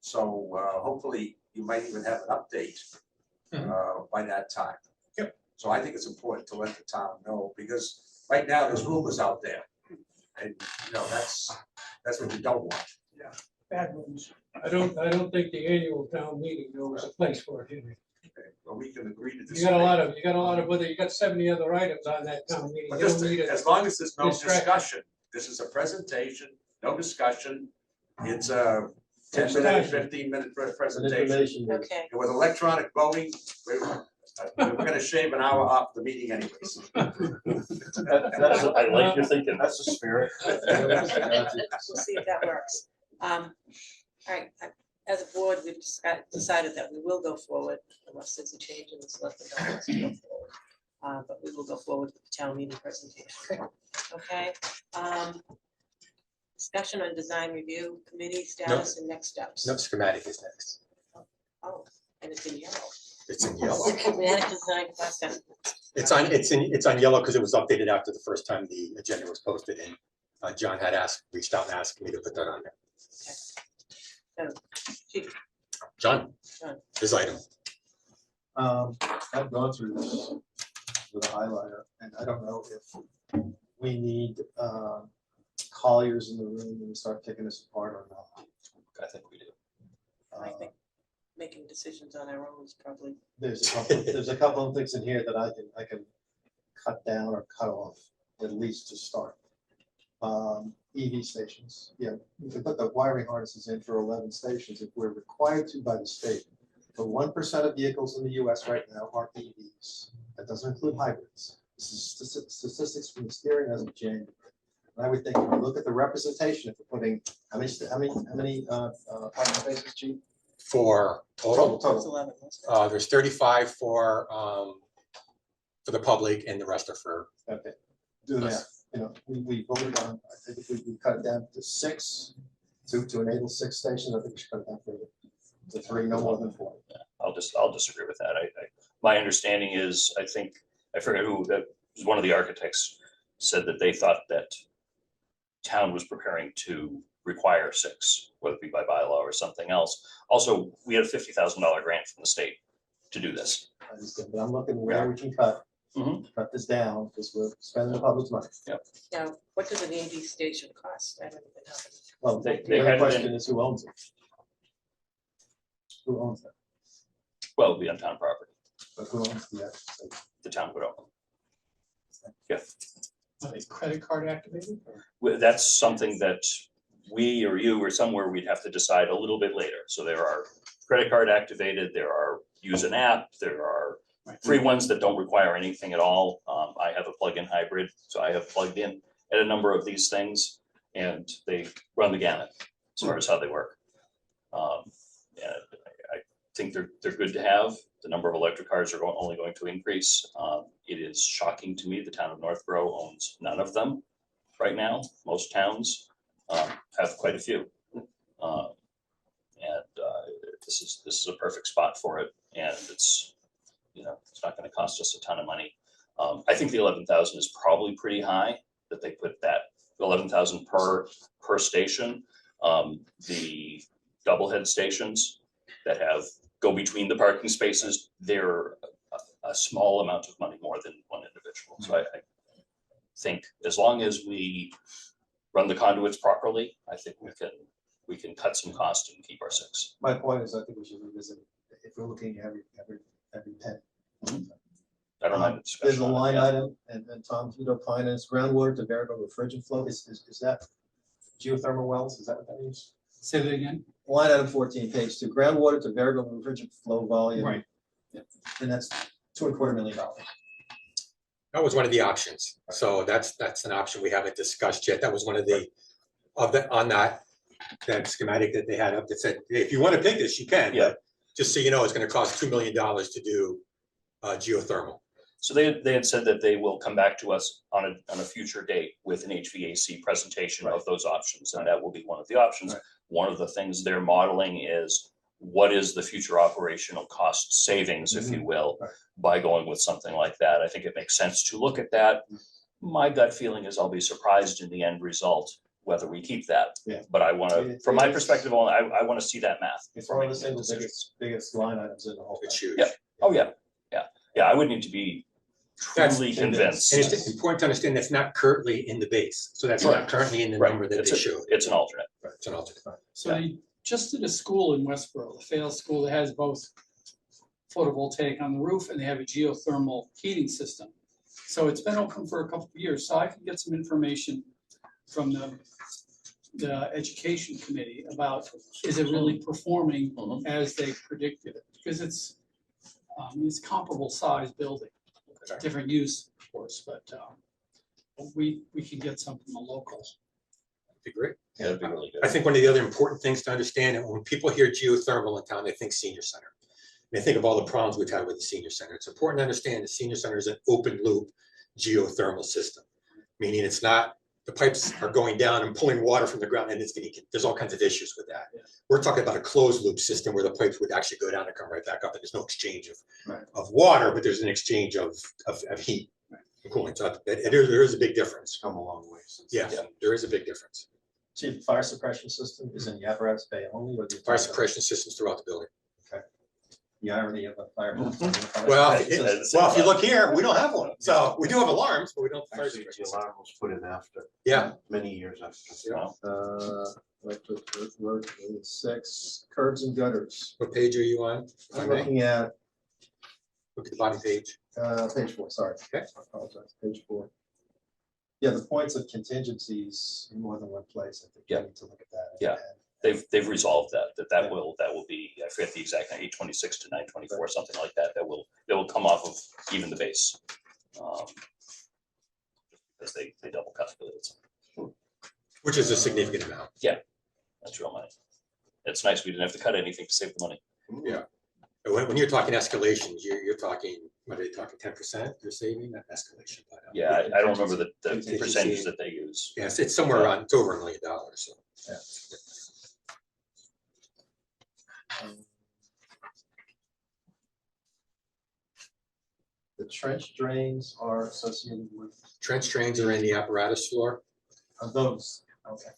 So hopefully you might even have an update by that time. Yep. So I think it's important to let the town know, because right now there's rumors out there. And you know, that's what you don't want. Bad ones. I don't think the annual town meeting knows a place for it, Henry. Okay, well, we can agree to You disagree. got a lot of, whether you got 70 other items on that town meeting. But You just don't need it. as long as there's no distraction. discussion, this is a presentation, no discussion. It's a 10-minute, Discussion. 15-minute Some presentation. information. okay, And with electronic voting, we're gonna shave an hour off the meeting anyways. I like your thinking. That's the spirit. we'll see if that works. All right, as a board, we've decided that we will go forward unless there's a change in the selectmen. But we will go forward with the town meeting presentation. Okay. Discussion on design review committee status and next steps. No, schematic is next. Oh, and it's in yellow. It's in yellow. Schematic design process. It's on yellow because it was updated after the first time the agenda was posted, and John had reached out and asked me to put that on there. Chief, John, John. this item. I've gone through this with a highlighter, and I don't know if we need Colliers in the room when we start taking this apart or not. I think we do. I think making decisions on our own is probably, There's a couple of things in here that I can cut down or cut off, at least to start. EV stations, yeah, we can put the wiring harnesses in for 11 stations if we're required to by the state. But 1% of vehicles in the US right now are EVs. That doesn't include hybrids. This is statistics from the steering as of January. And I would think if you look at the representation, if we're putting, how many parking spaces, Chief? For total, it's 11. wasn't it? there's 35 for the public and the rest are for, Okay, do the math. You know, we voted on, I think if we cut it down to 6, to enable 6 stations, I think we should cut it down to 3, no more than 4. I'll disagree with that. My understanding is, I forget who, that was one of the architects said that they thought that town was preparing to require 6, whether it be by bylaw or something else. Also, we had a $50,000 grant from the state to do this. I understand, but I'm looking where we can cut this down, because we're spending the public's money. Now, what does an EV station cost? I don't even know. Well, They the had other it question in- is who owns it? Who owns it? Well, it'd be on town property. But who owns the, The town would own. Are they credit card activated? Well, that's something that we or you or somewhere we'd have to decide a little bit later. So there are credit card activated, there are use an app, there are free ones that don't require anything at all. I have a plug-in hybrid, so I have plugged in at a number of these things and they run the gamut as far as how they work. And I think they're good to have. The number of electric cars are only going to increase. It is shocking to me the town of Northborough owns none of them right now. Most towns have quite a few. This is a perfect spot for it. And it's, it's not going to cost us a ton of money. I think the 11,000 is probably pretty high that they put that 11,000 per station. The doublehead stations that go between the parking spaces, they're a small amount of money more than one individual. So think as long as we run the conduits properly, I think we can cut some cost and keep our 6. My point is, I think we should revisit, if we're looking at every penny. I don't mind the discussion. There's a on it, line yeah. item, and Tom, you don't find it's groundwater to variable refrigerant flow, is that geothermal wells, is that what that means? Say that again. Line item 14, page 2, groundwater to variable refrigerant flow volume. Right. And that's $2.25 million. That was one of the options. So that's an option we haven't discussed yet. That was one of the, on that schematic that they had up that said, hey, if you want to pick this, you can. Yeah. But just so you know, it's going to cost $2 million to do geothermal. So they had said that they will come back to us on a future date with an HVAC presentation of those options, and that will be one of the options. Right. One of the things they're modeling is what is the future operational cost savings, if you will, Right. by going with something like that. I think it makes sense to look at that. My gut feeling is I'll be surprised in the end result whether we keep that. Yeah. But I want to, It- from my it's- perspective, I want to see that math. It's before one of the making any single decisions. biggest line items in the whole. It's thing. huge. Yeah. Oh, yeah, yeah, yeah, I would need to be That's truly convinced. convinced. And it's important to understand that's not currently in the base. So that's not currently in the Right. number that It's they a- showed. It's an alternate. It's an alternate. So they just did a school in Westboro, a failed school that has both photovoltaic on the roof and they have a geothermal heating system. So it's been open for a couple of years, so I can get some information from the education committee about, is it really performing Mhm. as they predicted it? Because it's comparable size building, different use, of course, but we can get some from a local. Be great. Yeah, that'd be really good. I think one of the other important things to understand, and when people hear geothermal in town, they think senior center. They think of all the problems we've had with the senior center. It's important to understand the senior center is an open loop geothermal system. Meaning it's not, the pipes are going down and pulling water from the ground and it's there's all kinds of issues with that. Yeah. We're talking about a closed loop system where the pipes would actually go down and come right back up and there's no exchange Right. of water, but there's an exchange of heat and cooling. So there is a big difference. Come a long way since. Yeah, there is a big difference. Chief, fire suppression system is in the apparatus bay only or the. Fire suppression systems throughout the building. The irony of a fire. Well, Right. if you look here, we don't have one. So we do have alarms, but we don't. have fire Actually, the suppression. alarm was put in after, Yeah, many years after. Yeah. Electric earthwork, 6, curbs and gutters. what page are you on? If I I'm may? looking at, Look at the bottom page. page 4, sorry. Okay. I apologize, page 4. Yeah, the points of contingencies in more than one place, I think we Yeah. need to look at that. Yeah. And They've resolved that Yeah. will be, I forget the exact, 826 to 924, something like that, that will come off of even the base. Because they double calculated, Which is a significant amount. that's real money. It's nice, we didn't have to cut anything to save the money. When you're talking escalations, you're talking, what are they talking, 10% you're saving that escalation? But, Yeah, I don't remember the Contingency. percentage that they use. Yes, it's somewhere around, it's over $1 million, so. The trench drains are associated with Trench drains are in the apparatus floor. those. Okay.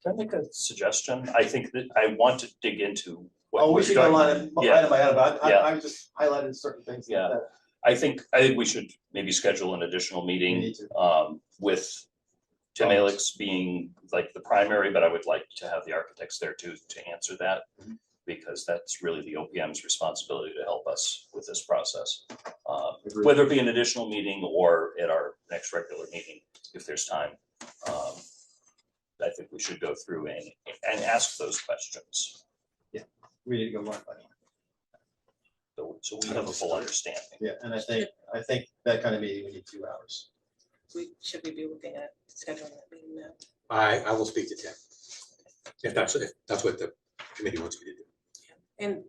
Can I make a suggestion? I think that I want to dig into. what Oh, we we're should go doing. line Yeah. item by item, but Yeah. I just highlighted certain things. Yeah. that I think we should maybe schedule an additional we meeting need to. with Tim Alex being like the primary, but I would like to have the architects there too to answer that. Mhm. Because that's really the OPM's responsibility to help us with this process. Agreed. Whether it be an additional meeting or at our next regular meeting, if there's time. I think we should go through and ask those questions. We need to go line by line. So we have a full understanding. Yeah, and I think that kind of meeting, we need 2 hours. Should we be looking at scheduling that meeting now? I will speak to Tim. If that's what the committee wants me to do. And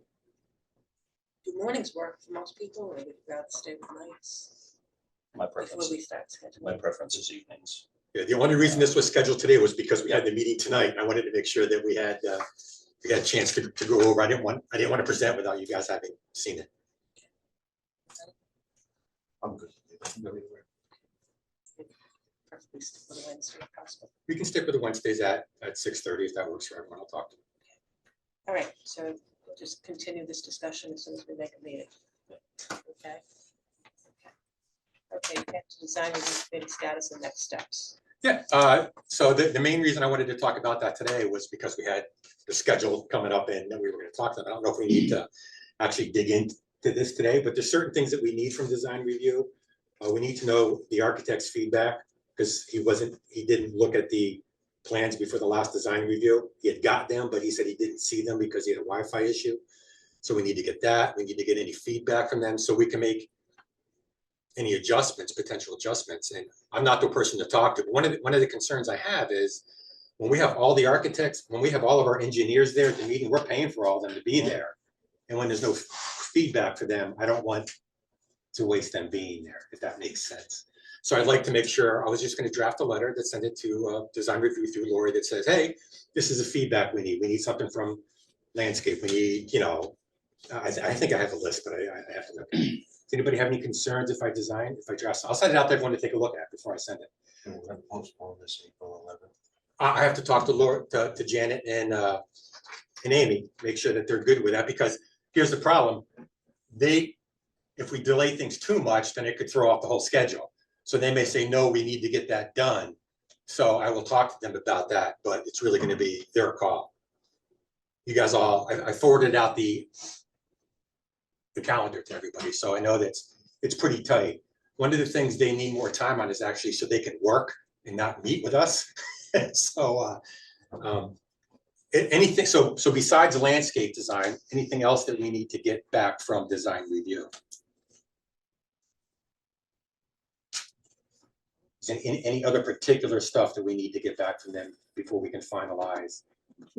do mornings work for most people, or would you rather stay with nights My before preference, we start scheduling? my preference is evenings. Yeah, the only reason this was scheduled today was because we had the meeting tonight. And I wanted to make sure that we had a chance to go over. I didn't want to present without you guys having seen it. I'm good. Preferably stick with Wednesday if possible. We can stick with the Wednesdays at 6:30 if that works for everyone. I'll talk to them. All right, so we'll just continue this discussion as soon as we make a meeting. Okay. Okay, back to design review committee status and next steps. Yeah, so the main reason I wanted to talk about that today was because we had the schedule coming up and then we were gonna talk to them. I don't know if we need to actually dig into this today, but there's certain things that we need from design review. We need to know the architect's feedback, because he didn't look at the plans before the last design review. He had got them, but he said he didn't see them because he had a Wi-Fi issue. So we need to get that. We need to get any feedback from them so we can make any adjustments, potential adjustments. And I'm not the person to talk to. But one of the concerns I have is when we have all the architects, when we have all of our engineers there at the meeting, we're paying for all of them to be there. And when there's no feedback for them, I don't want to waste them being there, if that makes sense. So I'd like to make sure, I was just gonna draft a letter that send it to design review through Lori that says, hey, this is the feedback we need. We need something from landscape. We need, I think I have a list, but I have to look. Does anybody have any concerns if I draft? I'll send it out to everyone to take a look at before I send it. We're gonna postpone this April 11th. I have to talk to Laura, to Janet and Amy, make sure that they're good with that, because here's the problem. If we delay things too much, then it could throw off the whole schedule. So they may say, no, we need to get that done. So I will talk to them about that, but it's really gonna be their call. You guys all, I forwarded out the calendar to everybody, so I know that it's pretty tight. One of the things they need more time on is actually so they can work and not meet with us. So anything, so besides landscape design, anything else that we need to get back from design review? And any other particular stuff that we need to get back from them before we can finalize?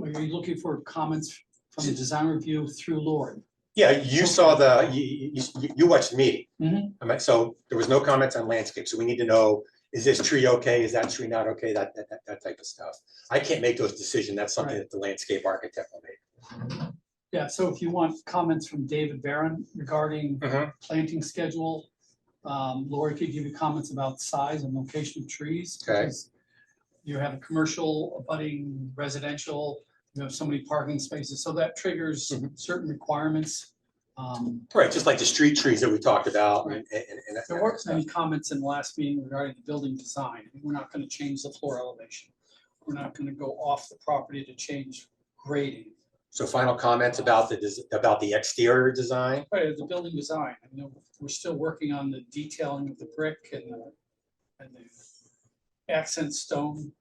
Are you looking for comments from the design review through Lori? Yeah, you saw you watched the meeting. Mhm. So there was no comments on landscape, so we need to know, is this tree okay, is that tree not okay, that type of stuff. I can't make those decisions, that's something Right. that the landscape architect will make. Yeah, so if you want comments from David Barron regarding planting schedule, Lori could give you comments about size and location of trees. Okay. Because you have a commercial abutting residential, you have so many parking spaces, so that triggers certain requirements. Right, just like the street trees that we talked about. Right. And that There kind of weren't stuff. any comments in the last meeting regarding the building design. We're not gonna change the floor elevation. We're not gonna go off the property to change grading. So final comments about the exterior design? Right, the building design, I know we're still working on the detailing of the brick and the accent stone.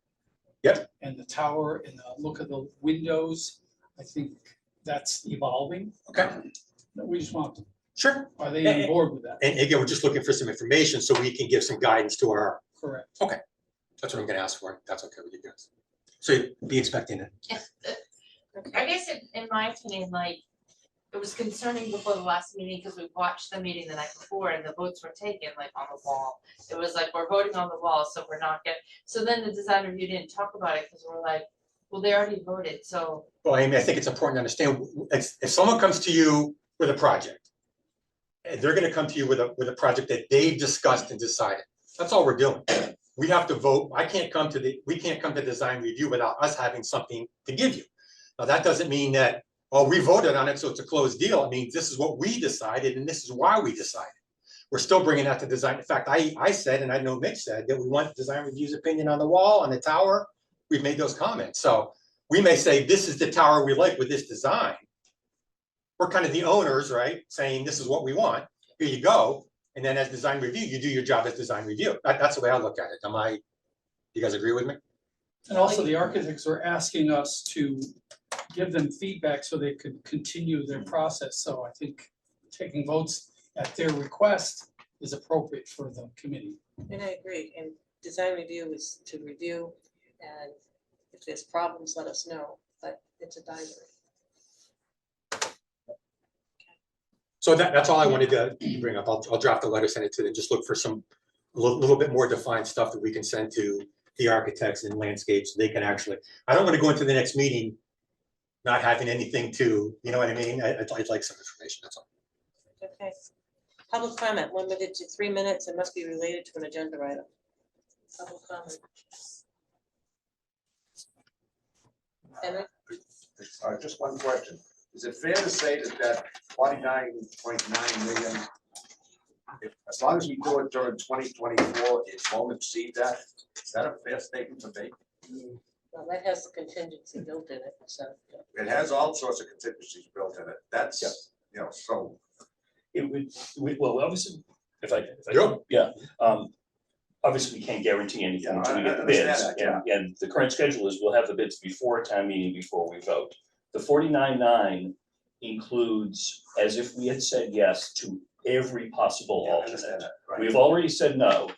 Yep. And the tower and the look of the windows. I think that's evolving. Okay, We just want, sure. are they on board with that? And again, we're just looking for some information so we can give some guidance to our, Correct. that's what I'm gonna ask for, that's okay with you guys. So be expecting it. I guess in my opinion, like, it was concerning before the last meeting, because we watched the meeting the night before and the votes were taken like on the wall. It was like, we're voting on the wall, so we're not getting, so then the design review didn't talk about it, because we're like, well, they already voted, so. Well, Amy, I think it's important to understand, if someone comes to you with a project, and they're gonna come to you with a project that they've discussed and decided, that's all we're doing. We have to vote, we can't come to design review without us having something to give you. Now, that doesn't mean that, oh, we voted on it, so it's a closed deal. It means this is what we decided, and this is why we decided. We're still bringing that to design. In fact, I said, and I know Mitch said, that we want design review's opinion on the wall, on the tower. We've made those comments. So we may say, this is the tower we like with this design. We're kind of the owners, right? Saying, this is what we want. Here you go. And then as design review, you do your job as design review. That's the way I look at it. You guys agree with me? And also the architects are asking us to give them feedback so they could continue their process. So I think taking votes at their request is appropriate for the committee. And I agree, and design review is to review, and if there's problems, let us know, but it's advisory. So that's all I wanted to bring up. I'll draft a letter, send it to them, just look for a little bit more defined stuff that we can send to the architects and landscapes. They can actually, I don't want to go into the next meeting not having anything to, you know what I mean? I'd like some information, that's all. Okay. Public comment limited to 3 minutes and must be related to an agenda item. Public comment. And Just one question. Is it fair to say that 49.9 million As long as we do it during 2024, it won't exceed that. Is that a fair statement to make? Well, that has the contingency built in it, so. It has all sorts of contingencies built in it. That's, you know, so. It would, well, obviously, if I Sure. yeah, obviously, we can't guarantee anything Yeah, until we I get the bids. understand that, And the current schedule is we'll have the bids before town meeting, before we vote. The 49.9 includes, as if we had said yes to every possible Yeah, I understand alternate. that, right. We've already said no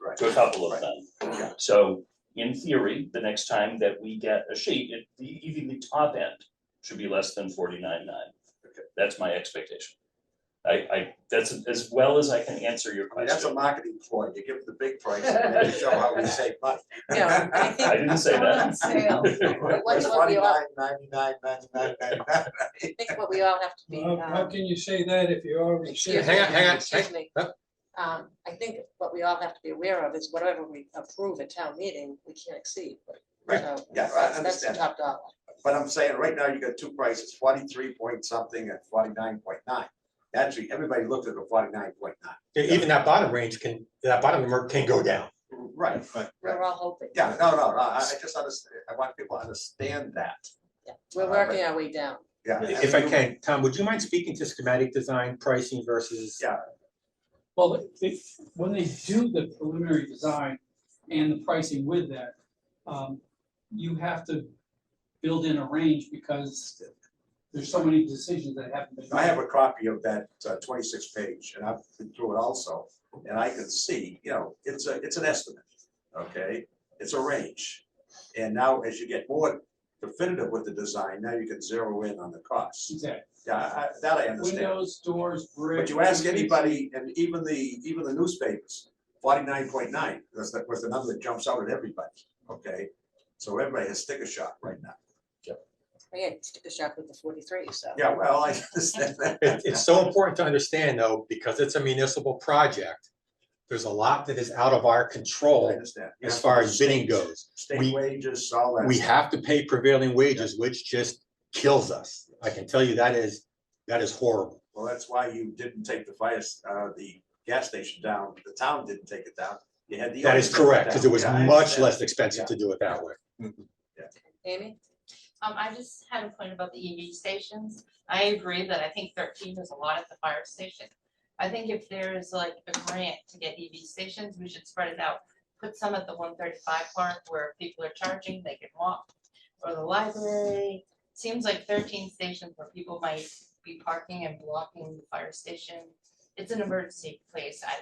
Right. to a couple of Right. them. Yeah. So in theory, the next time that we get a sheet, even the top end should be less than 49.9. Okay. That's my expectation. That's as well as I can answer your I mean, that's a question. marketing ploy. You give the big price and then you show how we save money. Yeah, I think- I didn't say that. What's what we all, 99, 99. I think what we all have to be, How can you say that if you already excuse said? me, Hang on, excuse me. I think what we all have to be aware of is whatever we approve at town meeting, we can't exceed. Right. So Yeah, I that's the understand. top dollar. But I'm saying right now you got two prices, 43 point something and 49.9. Actually, everybody looked at the 49.9. Even that bottom range that bottom number can go down. Right, right. We're all hoping. Yeah, no, I just understand. I want people to understand that. Yeah, we're working our way down. Yeah. If I can, Tom, would you mind speaking to schematic design pricing versus? Yeah. Well, when they do the preliminary design and the pricing with that, you have to build in a range because there's so many decisions that haven't been. I have a copy of that 26 page and I've been through it also. And I can see, you know, it's an estimate, okay? It's a range. And now as you get more definitive with the design, now you can zero in on the costs. Exactly. Yeah, that I understand. Windows, doors, brick. But you ask anybody, and even the newspapers, 49.9 was the number that jumps out at everybody, okay? So everybody has sticker shock right now. I had sticker shock with the 43, so. Yeah, well, I understand that. It's so important to understand though, because it's a municipal project. There's a lot that is out of our I control understand. You as have far to as bidding state- goes. State We- wages, all that. We stuff. have to pay prevailing wages, which just kills us. I can tell you that is horrible. Well, that's why you didn't take the gas station down. The town didn't take it down. You had the. That is correct, because it was Yeah, I much understand. less expensive to do it that way. Amy? I just had a point about the EV stations. I agree that I think 13 is a lot at the fire station. I think if there's like a grant to get EV stations, we should spread it out. Put some at the 135 park where people are charging, they can walk, or the library. Seems like 13 stations where people might be parking and blocking the fire station. It's an emergency place. I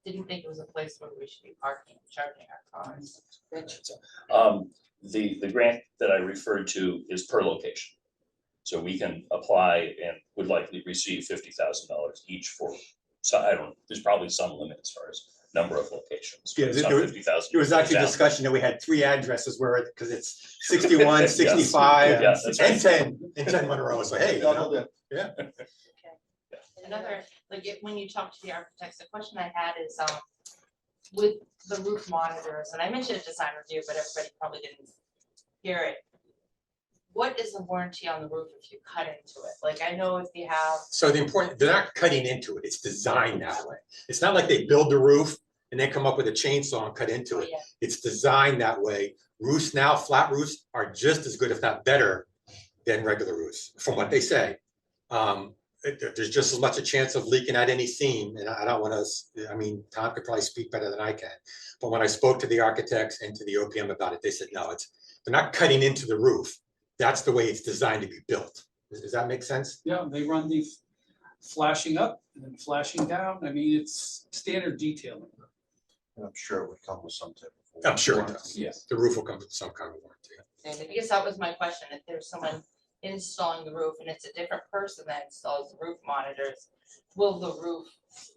didn't think it was a place where we should be parking and charging our cars. Rich? The grant that I referred to is per location. So we can apply and would likely receive $50,000 each for, so I don't, there's probably some limit as far as number of locations. Yeah, It's not there was- 50,000. There was actually down. discussion that we had 3 addresses where, because it's 61, Yes. 65, Yeah, that's right. and 10 Monroe. So hey, you know, Another, like, when you talk to the architects, the question I had is, with the roof monitors, and I mentioned a design review, but everybody probably didn't hear it. What is the warranty on the roof if you cut into it? Like, I know if you have, so they're not cutting into it. It's designed that way. It's not like they build the roof and then come up with a chainsaw and cut into oh, it. yeah, It's designed that way. Roofs now, flat roofs are just as good, if not better, than regular roofs, from what they say. There's just as much a chance of leaking at any seam, and I don't want to, I mean, Tom could probably speak better than I can. But when I spoke to the architects and to the OPM about it, they said, no, they're not cutting into the roof. That's the way it's designed to be built. Does that make sense? Yeah, they run these flashing up and then flashing down. I mean, it's standard detailing. And I'm sure it would come with some type of. I'm sure it does. Yes. The roof will come with some kind of warranty. I guess that was my question, if there's someone installing the roof and it's a different person that installs the roof monitors, will the roof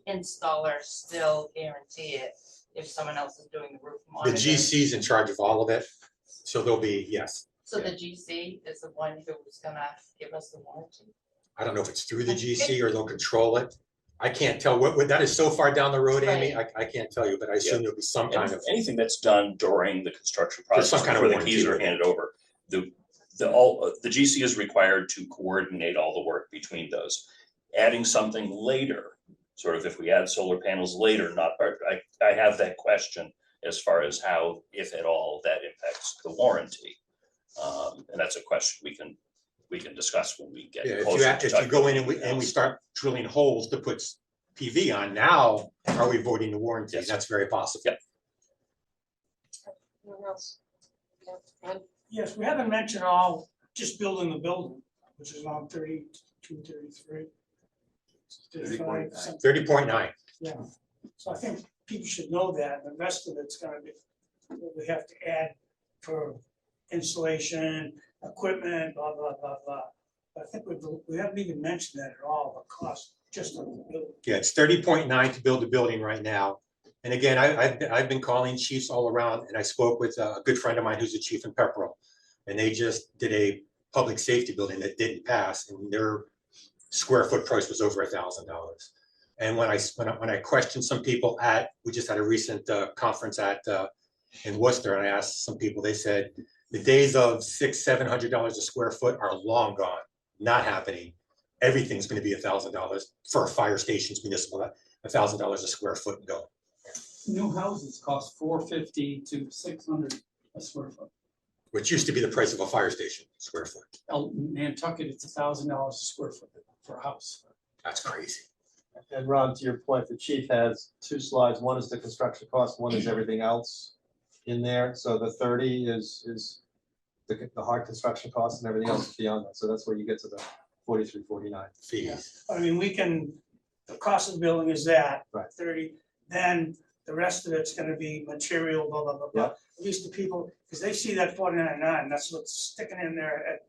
installer still guarantee it if someone else is doing the roof The monitor? GC's in charge of all of it, so they'll be, yes. So the GC is the one who's gonna give us the warranty? I don't know if it's through the GC or they'll control it. I can't tell what that is so far down the road, Amy. I can't tell you, but I assume there'll be some kind of. Anything that's done during the construction There's some process kind of before the keys are warranty. handed over. The GC is required to coordinate all the work between those. Adding something later sort of if we add solar panels later, not, I have that question as far as how, if at all, that impacts the warranty. And that's a question we can discuss when we get Yeah, closer. if you go in and we start drilling holes to put PV on, now are we voiding the warranty? Yes. That's very possible. Yep. Anyone else? Yeah, Ron? Yes, we haven't mentioned all, just building the building, which is on 32, 33. 35, something. 30.9. Yeah, so I think people should know that, the rest of it's gonna be, we have to add for installation, equipment, blah, blah, blah, blah. But I think we haven't even mentioned that at all, the cost, just of the building. Yeah, it's 30.9 to build a building right now. And again, I've been calling chiefs all around, and I spoke with a good friend of mine who's a chief in Pepperell. And they just did a public safety building that didn't pass, and their square foot price was over $1,000. And when I questioned some people we just had a recent conference in Worcester, and I asked some people, they said the days of $600-700 a square foot are long gone, not happening. Everything's going to be $1,000 for a fire station's municipal, $1,000 a square foot and go. New houses cost $450 to $600 a square foot. Which used to be the price of a fire station square foot. Nantucket, it's $1,000 a square foot for a house. That's crazy. And Ron, to your point, the chief has two slides. One is the construction cost, one is everything else in there. So the 30 is the hard construction cost, and everything else is beyond that. So that's where you get to the 43, 49 Fees. I mean, the cost of the building is that, Right. 30, then the rest of it's gonna be material, blah, blah, blah, blah. Yeah. At least the people, because they see that 49.9, that's what's sticking in there,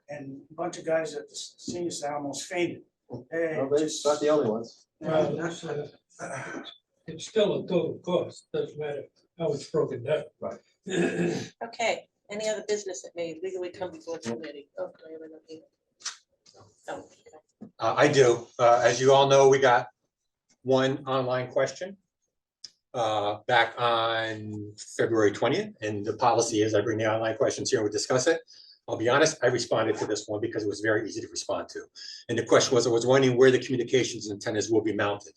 and a bunch of guys at the senior center almost fainted. Hey, Well, they're not the only ones. yeah, that's it's still a total cost, doesn't matter how it's broken down. Right. Okay, any other business that may legally come before the committee? Oh, do I have enough here? No, okay. I do. As you all know, we got one online question back on February 20th. And the policy is I bring the online questions here and we discuss it. I'll be honest, I responded to this one because it was very easy to respond to. And the question was, I was wondering where the communications antennas will be mounted.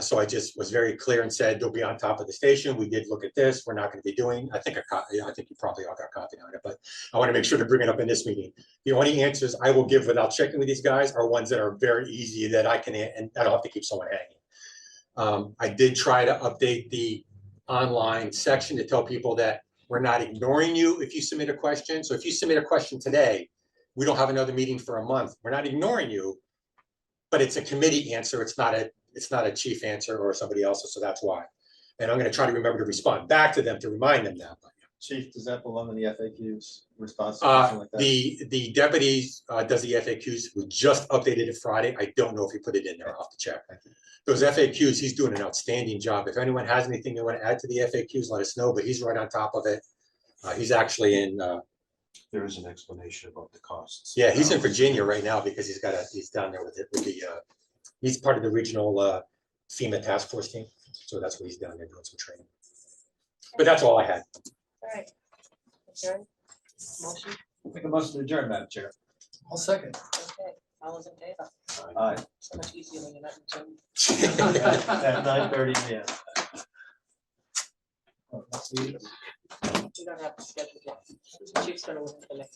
So I just was very clear and said, they'll be on top of the station. We did look at this. We're not going to be doing, I think you probably all got copied on it, but I want to make sure to bring it up in this meeting. The only answers I will give without checking with these guys are ones that are very easy that I can, and I don't have to keep someone hanging. I did try to update the online section to tell people that we're not ignoring you if you submit a question. So if you submit a question today, we don't have another meeting for a month. We're not ignoring you, but it's a committee answer. It's not a chief answer or somebody else's, so that's why. And I'm gonna try to remember to respond back to them to remind them that. Chief, does that belong in the FAQs response? Or something like that? The deputies does the FAQs. We just updated it Friday. I don't know if he put it in there. I'll have to check. Those FAQs, he's doing an outstanding job. If anyone has anything they want to add to the FAQs, let us know, but he's right on top of it. He's actually in, There is an explanation about the costs. yeah, he's in Virginia right now because he's down there with he's part of the regional FEMA task force team. So that's what he's down there doing some training. But that's all I had. All right. Adjourn. Motion, Make a motion to adjourn, Madam Chair. I'll second. okay, all those in favor? Aye. So much easier when you're not in Zoom. At 9:30 p.m. You don't have to schedule it. Chief's gonna work the next.